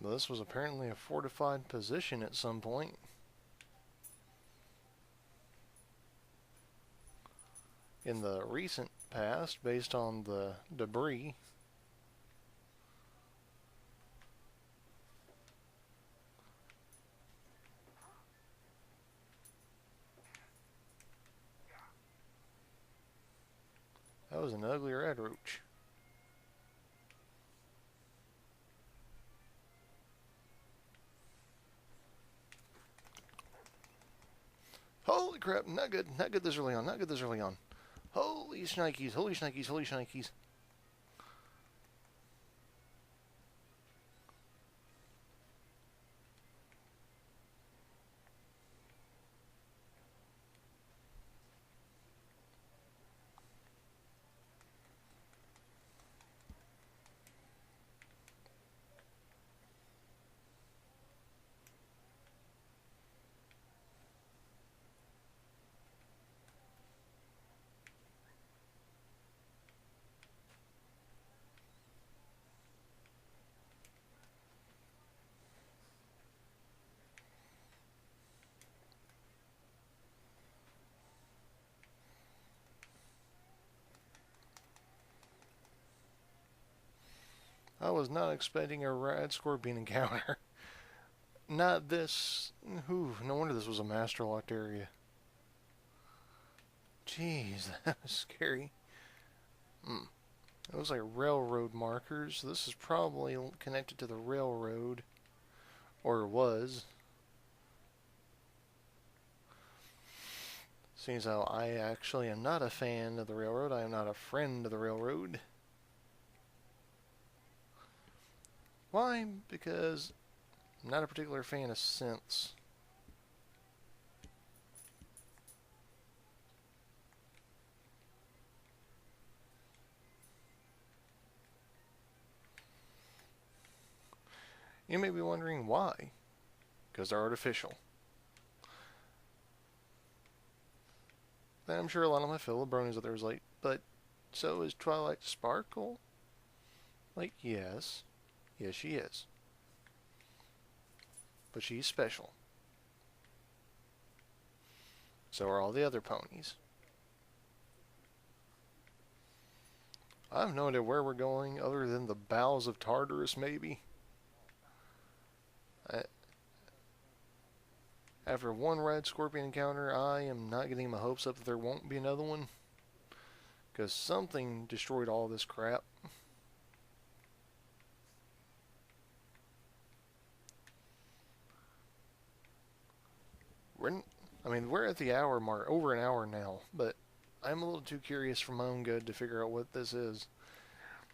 Well, this was apparently a fortified position at some point. In the recent past, based on the debris. That was an ugly red roach. Holy crap, not good this early on, not good this early on. Holy shnikes, holy shnikes, holy shnikes. I was not expecting a rad scorpion encounter. Not this. Ooh, no wonder this was a master locked area. Jeez, that was scary. It was like railroad markers. This is probably connected to the railroad. Or was. Seems how I actually am not a fan of the railroad. I am not a friend of the railroad. Why? Because I'm not a particular fan of synths. You may be wondering why. Because they're artificial. And I'm sure a lot of my fellow bronies out there was like, but so is Twilight Sparkle? Like, yes. Yes, she is. But she's special. So are all the other ponies. I have no idea where we're going other than the bowels of Tartarus, maybe. After one red scorpion encounter, I am not getting my hopes up that there won't be another one. Because something destroyed all this crap. We're at the hour mark, over an hour now, but I'm a little too curious for my own good to figure out what this is.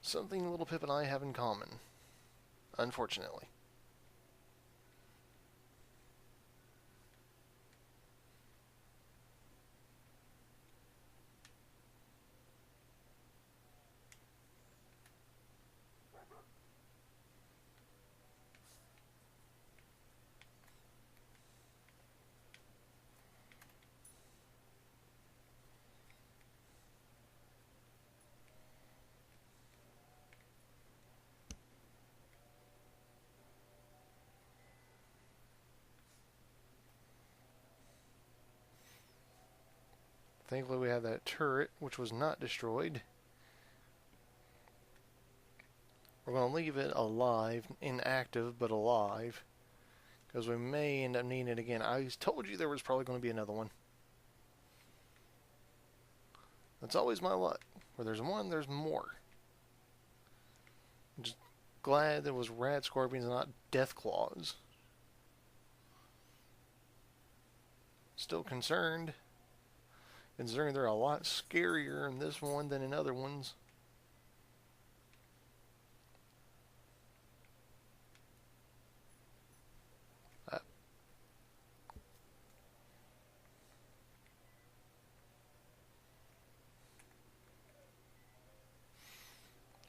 Something Little Pip and I have in common, unfortunately. Thankfully we had that turret, which was not destroyed. We're going to leave it alive, inactive, but alive. Because we may end up needing it again. I told you there was probably going to be another one. That's always my luck. Where there's one, there's more. I'm just glad there was rat scorpions and not death claws. Still concerned, considering they're a lot scarier in this one than in other ones.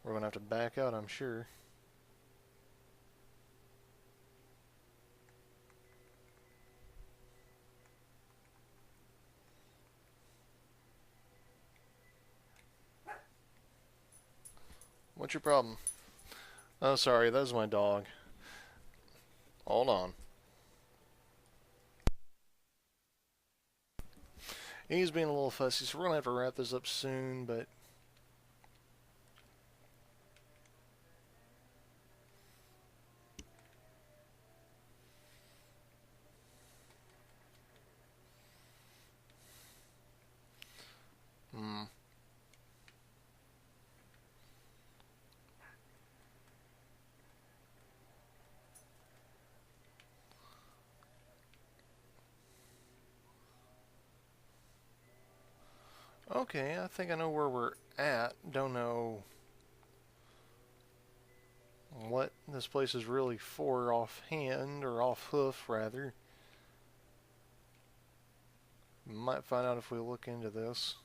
We're going to have to back out, I'm sure. What's your problem? Oh, sorry, that was my dog. Hold on. He's being a little fussy, so we're going to have to wrap this up soon, but... Okay, I think I know where we're at. Don't know what this place is really for offhand, or off hoof, rather. Might find out if we look into this.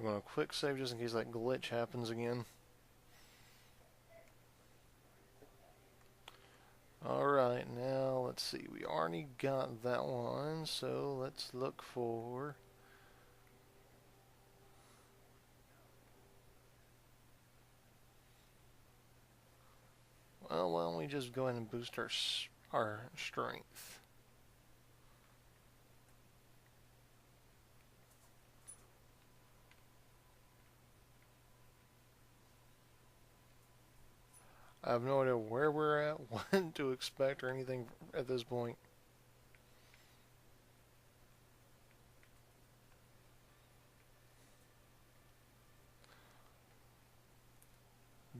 I'm going to quick save just in case that glitch happens again. Alright, now let's see. We already got that one, so let's look for... Well, why don't we just go ahead and boost our strength? I have no idea where we're at, what to expect, or anything at this point.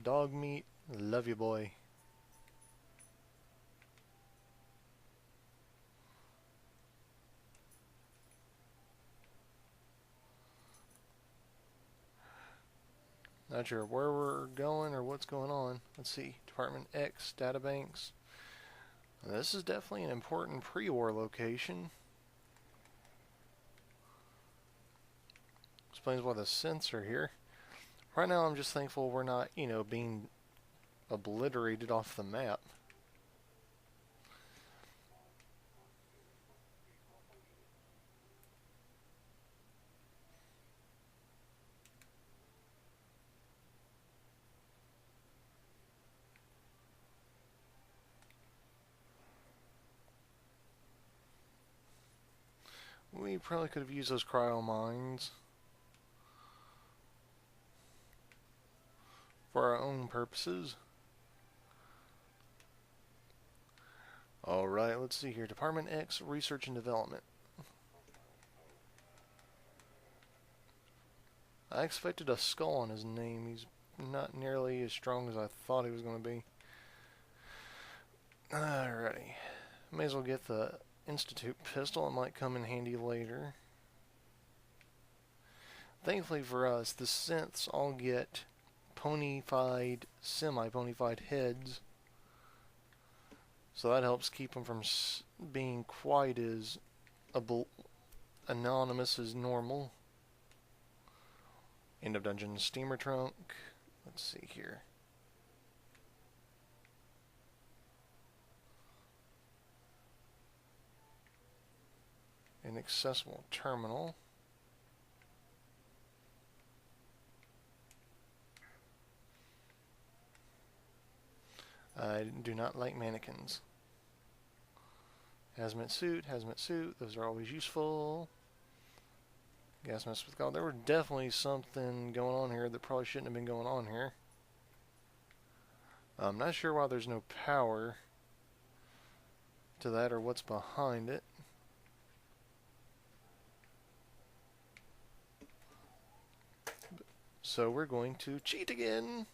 Dog meat, love you, boy. Not sure where we're going or what's going on. Let's see. Department X, databanks. This is definitely an important pre-war location. Explains why the synths are here. Right now I'm just thankful we're not, you know, being obliterated off the map. We probably could have used those cryo mines for our own purposes. Alright, let's see here. Department X, Research and Development. I expected a skull on his name. He's not nearly as strong as I thought he was going to be. Alrighty. May as well get the Institute pistol. It might come in handy later. Thankfully for us, the synths all get ponified, semi-ponified heads. So that helps keep them from being quite as anonymous as normal. End of dungeon steamer trunk. Let's see here. Inaccessible terminal. I do not like mannequins. Hazmat suit, those are always useful. Gas mask with gold. There was definitely something going on here that probably shouldn't have been going on here. I'm not sure why there's no power to that or what's behind it. So we're going to cheat again.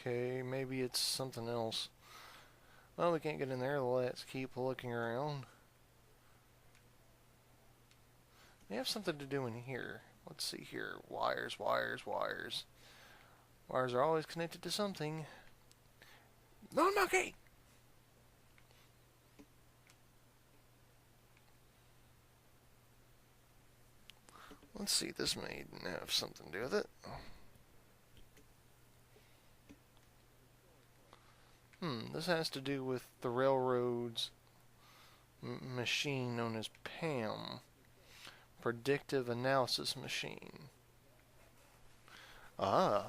Okay, maybe it's something else. Well, we can't get in there. Let's keep looking around. We have something to do in here. Let's see here. Wires, wires, wires. Wires are always connected to something. Moon monkey! Let's see, this may have something to do with it. This has to do with the railroad's machine known as PAM. Predictive Analysis Machine. Ah.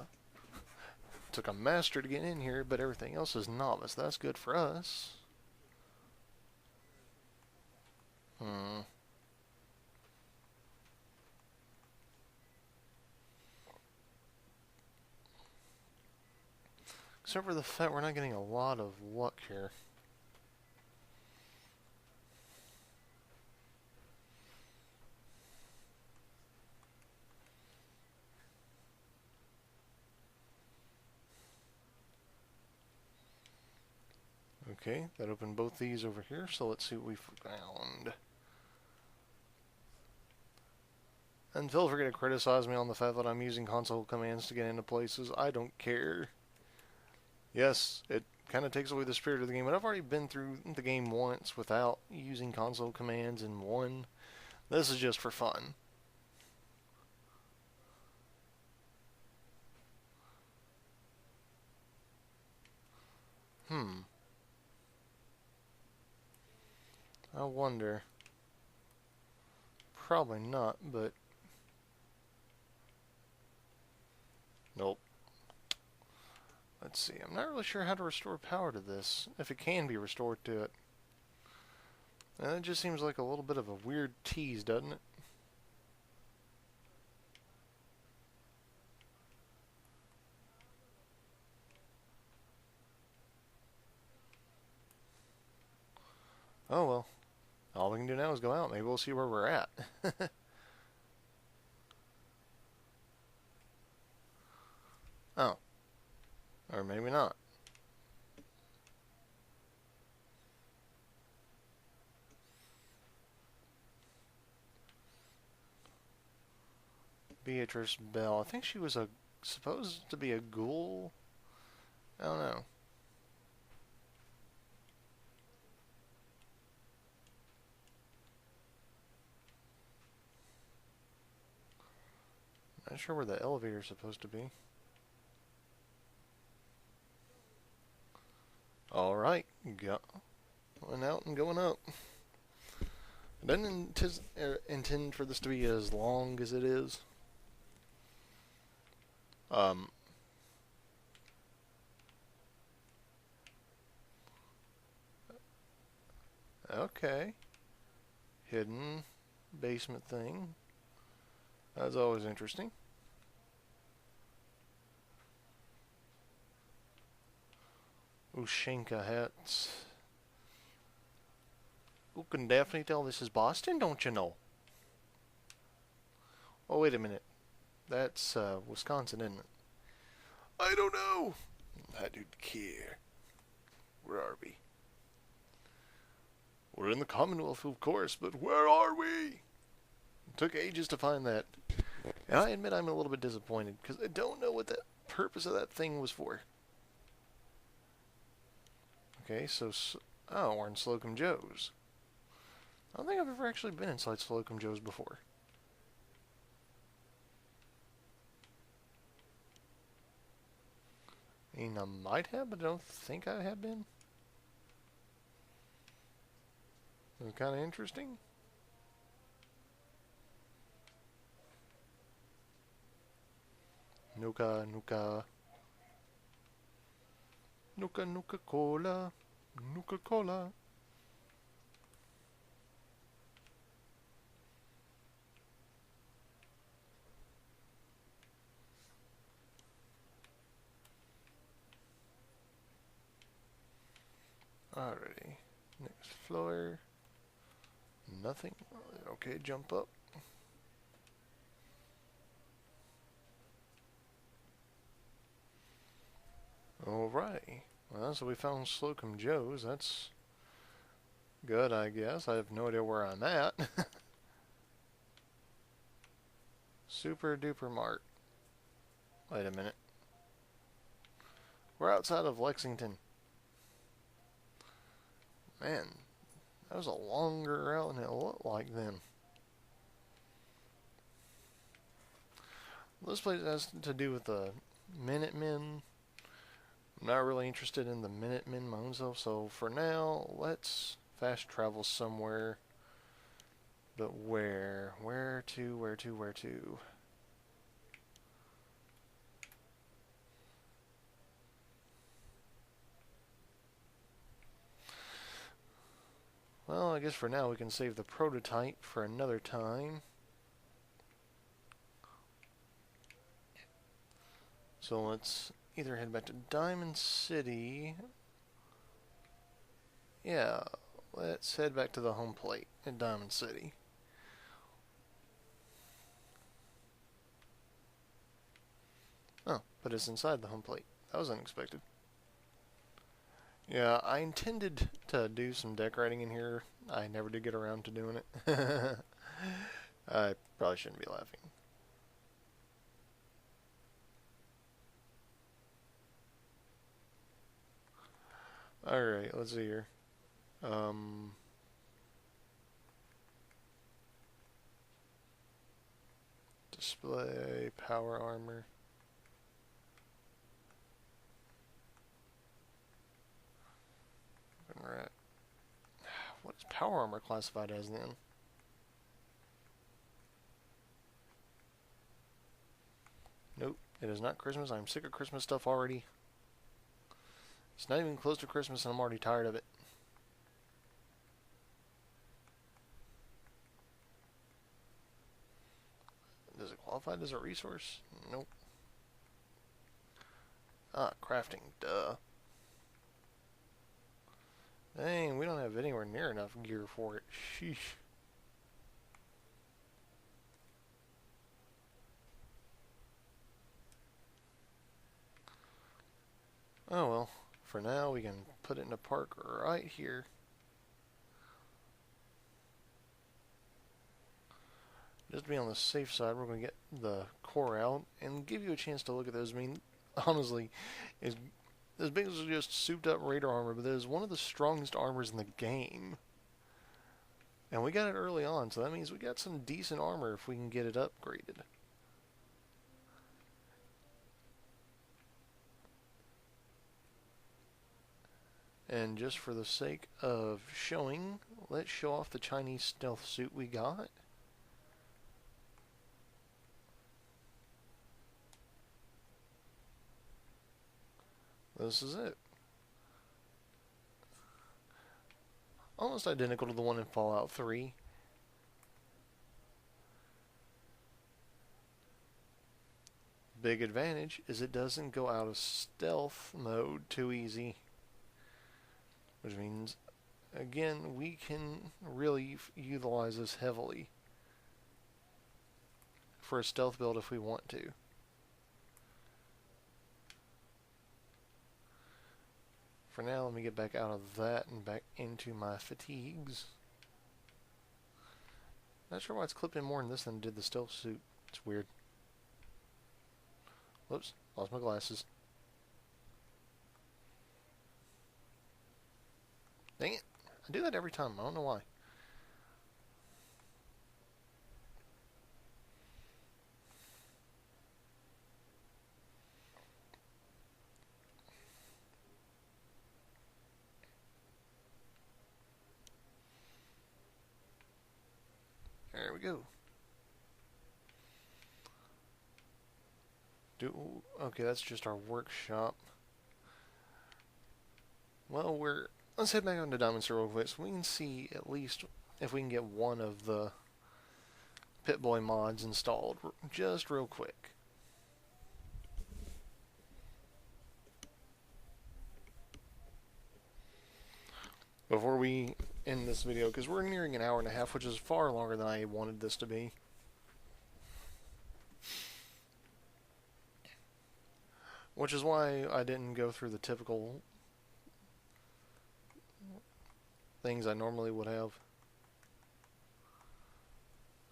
Took a master to get in here, but everything else is novice. That's good for us. Except for the fact we're not getting a lot of luck here. Okay, that opened both these over here, so let's see what we found. And feel free to criticize me on the fact that I'm using console commands to get into places. I don't care. Yes, it kind of takes away the spirit of the game, but I've already been through the game once without using console commands in one. This is just for fun. I wonder. Probably not, but... Nope. Let's see, I'm not really sure how to restore power to this, if it can be restored to it. And it just seems like a little bit of a weird tease, doesn't it? Oh well. All we can do now is go out. Maybe we'll see where we're at. Oh. Or maybe not. Beatrice Bell. I think she was supposed to be a ghoul. I don't know. Not sure where the elevator's supposed to be. Alright, going out and going up. I didn't intend for this to be as long as it is. Okay. Hidden basement thing. That's always interesting. Ushinka hats. You can definitely tell this is Boston, don't you know? Oh, wait a minute. That's Wisconsin, isn't it? I don't know. I don't care. Where are we? We're in the Commonwealth, of course, but where are we? It took ages to find that. And I admit I'm a little bit disappointed, because I don't know what the purpose of that thing was for. Okay, so... Oh, we're in Slocum Joe's. I don't think I've ever actually been inside Slocum Joe's before. mean, I might have, but I don't think I have been. It's kind of interesting. Nuka, Nuka. Nuka, Nuka Cola. Nuka Cola. Alrighty. Next floor. Nothing. Okay, jump up. Alright. Well, so we found Slocum Joe's. That's good, I guess. I have no idea where I'm at. Super duper mart. Wait a minute. We're outside of Lexington. Man, that was a longer route than it looked like then. This place has to do with the Minutemen. I'm not really interested in the Minutemen my own self, so for now, let's fast travel somewhere. But where? Where to? Where to? Where to? Well, I guess for now we can save the prototype for another time. So let's either head back to Diamond City. Yeah, let's head back to the home plate in Diamond City. Oh, but it's inside the home plate. That was unexpected. Yeah, I intended to do some decorating in here. I never did get around to doing it. I probably shouldn't be laughing. Alright, let's see here. Display, power armor. Right. What is power armor classified as then? Nope, it is not Christmas. I'm sick of Christmas stuff already. It's not even close to Christmas and I'm already tired of it. Does it qualify as a resource? Nope. Ah, crafting. Duh. Dang, we don't have anywhere near enough gear for it. Sheesh. Oh well, for now we can put it in a park right here. Just to be on the safe side, we're going to get the core out and give you a chance to look at those. I mean, honestly, as big as just souped up radar armor, but it is one of the strongest armors in the game. And we got it early on, so that means we got some decent armor if we can get it upgraded. And just for the sake of showing, let's show off the Chinese stealth suit we got. This is it. Almost identical to the one in Fallout 3. Big advantage is it doesn't go out of stealth mode too easy. Which means, again, we can really utilize this heavily for a stealth build if we want to. For now, let me get back out of that and back into my fatigues. Not sure why it's clipped in more in this than it did the stealth suit. It's weird. Whoops, lost my glasses. Dang it. I do that every time. I don't know why. go? Okay, that's just our workshop. Well, let's head back onto Diamond City real quick so we can see at least if we can get one of the Pip-Boy mods installed just real quick. Before we end this video, because we're nearing an hour and a half, which is far longer than I wanted this to be. Which is why I didn't go through the typical things I normally would have.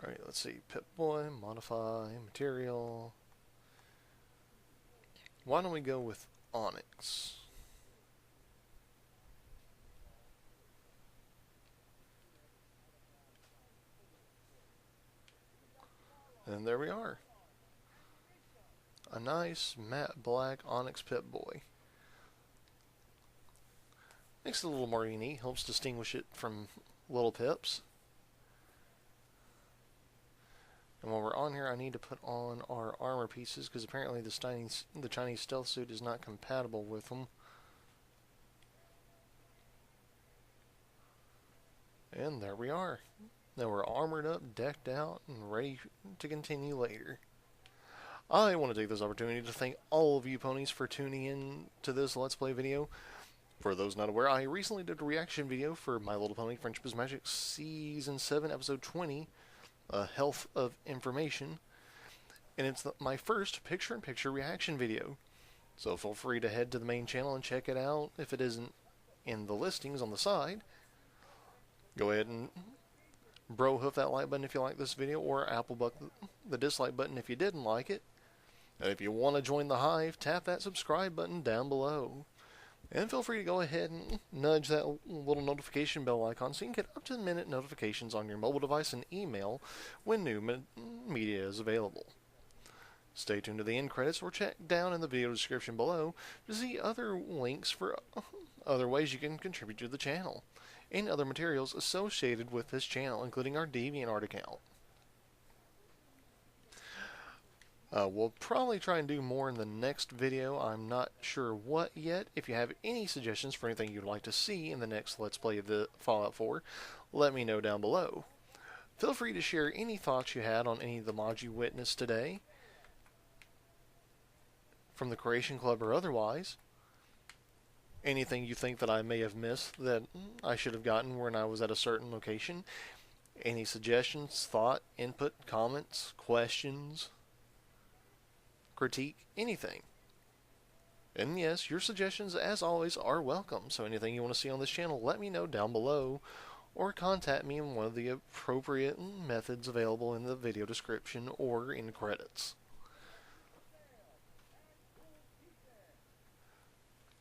Alright, let's see. Pip-Boy, modify, material. Why don't we go with Onyx? And there we are. A nice matte black Onyx Pip-Boy. Makes it a little more unique, helps distinguish it from little Pips. And while we're on here, I need to put on our armor pieces, because apparently the Chinese stealth suit is not compatible with them. And there we are. Now we're armored up, decked out, and ready to continue later. I want to take this opportunity to thank all of you ponies for tuning in to this Let's Play video. For those not aware, I recently did a reaction video for My Little Pony Friendship is Magic Season 7, Episode 20, Health of Information. And it's my first picture-in-picture reaction video. So feel free to head to the main channel and check it out if it isn't in the listings on the side. Go ahead and hoof that like button if you like this video, or apple buck the dislike button if you didn't like it. And if you want to join the hive, tap that subscribe button down below. And feel free to go ahead and nudge that little notification bell icon so you can get up-to-the-minute notifications on your mobile device and email when new media is available. Stay tuned to the end credits or check down in the video description below to see other links for other ways you can contribute to the channel and other materials associated with this channel, including our DeviantArt account. We'll probably try and do more in the next video. I'm not sure what yet. If you have any suggestions for anything you'd like to see in the next Let's Play of the Fallout 4, let me know down below. Feel free to share any thoughts you had on any of the mods you witnessed today, from the Creation Club or otherwise. Anything you think that I may have missed that I should have gotten when I was at a certain location. Any suggestions, thought, input, comments, questions, critique, anything. And yes, your suggestions, as always, are welcome. So anything you want to see on this channel, let me know down below, or contact me in one of the appropriate methods available in the video description or in credits.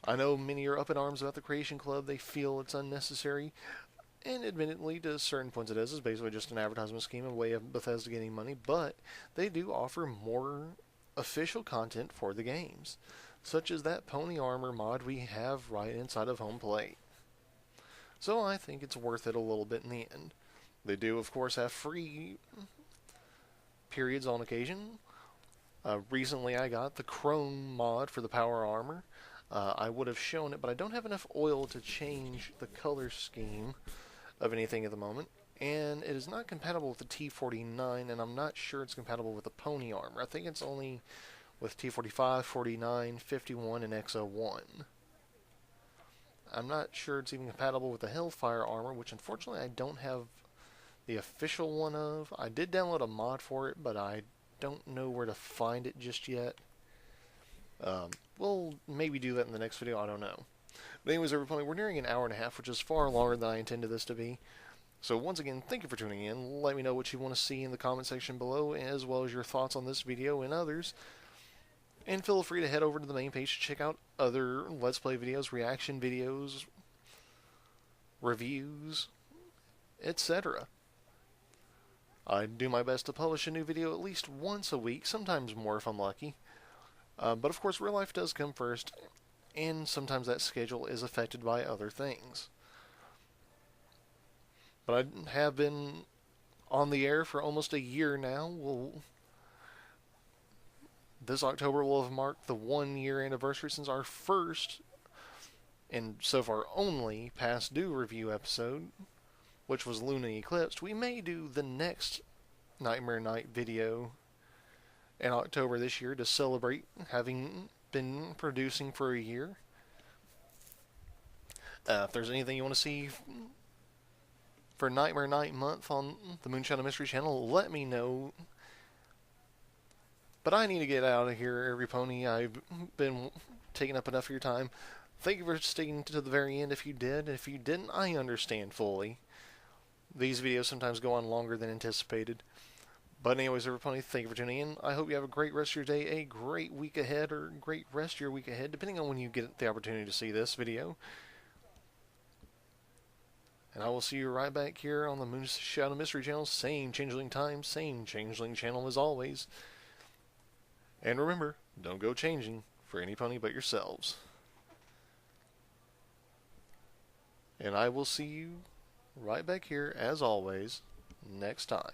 I know many are up in arms about the Creation Club. They feel it's unnecessary. And admittedly, to certain points it is. It's basically just an advertisement scheme, a way of Bethesda getting money. But they do offer more official content for the games, such as that pony armor mod we have right inside of home plate. So I think it's worth it a little bit in the end. They do, of course, have free periods on occasion. Recently I got the chrome mod for the power armor. I would have shown it, but I don't have enough oil to change the color scheme of anything at the moment. And it is not compatible with the T49, and I'm not sure it's compatible with the pony armor. I think it's only with T45, 49, 51, and XO1. I'm not sure it's even compatible with the Hellfire armor, which unfortunately I don't have the official one of. I did download a mod for it, but I don't know where to find it just yet. We'll maybe do that in the next video, I don't know. But anyways, everybody, we're nearing an hour and a half, which is far longer than I intended this to be. So once again, thank you for tuning in. Let me know what you want to see in the comment section below, as well as your thoughts on this video and others. And feel free to head over to the main page to check out other Let's Play videos, reaction videos, reviews, etc. I do my best to publish a new video at least once a week, sometimes more if I'm lucky. But of course, real life does come first, and sometimes that schedule is affected by other things. But I have been on the air for almost a year now. This October will have marked the 1-year anniversary since our first, and so far only, past due review episode, which was Luna Eclipsed. We may do the next Nightmare Night video in October this year to celebrate having been producing for a year. If there's anything you want to see for Nightmare Night month on the Moonshadow Mystery channel, let me know. But I need to get out of here, Every Pony. I've been taking up enough of your time. Thank you for sticking to the very end if you did. If you didn't, I understand fully. These videos sometimes go on longer than anticipated. But anyways, Every Pony, thank you for tuning in. I hope you have a great rest of your day, a great week ahead, or great rest of your week ahead, depending on when you get the opportunity to see this video. And I will see you right back here on the Moonshadow Mystery channel. Same changeling time, same changeling channel as always. And remember, don't go changing for any pony but yourselves. And I will see you right back here, as always, next time.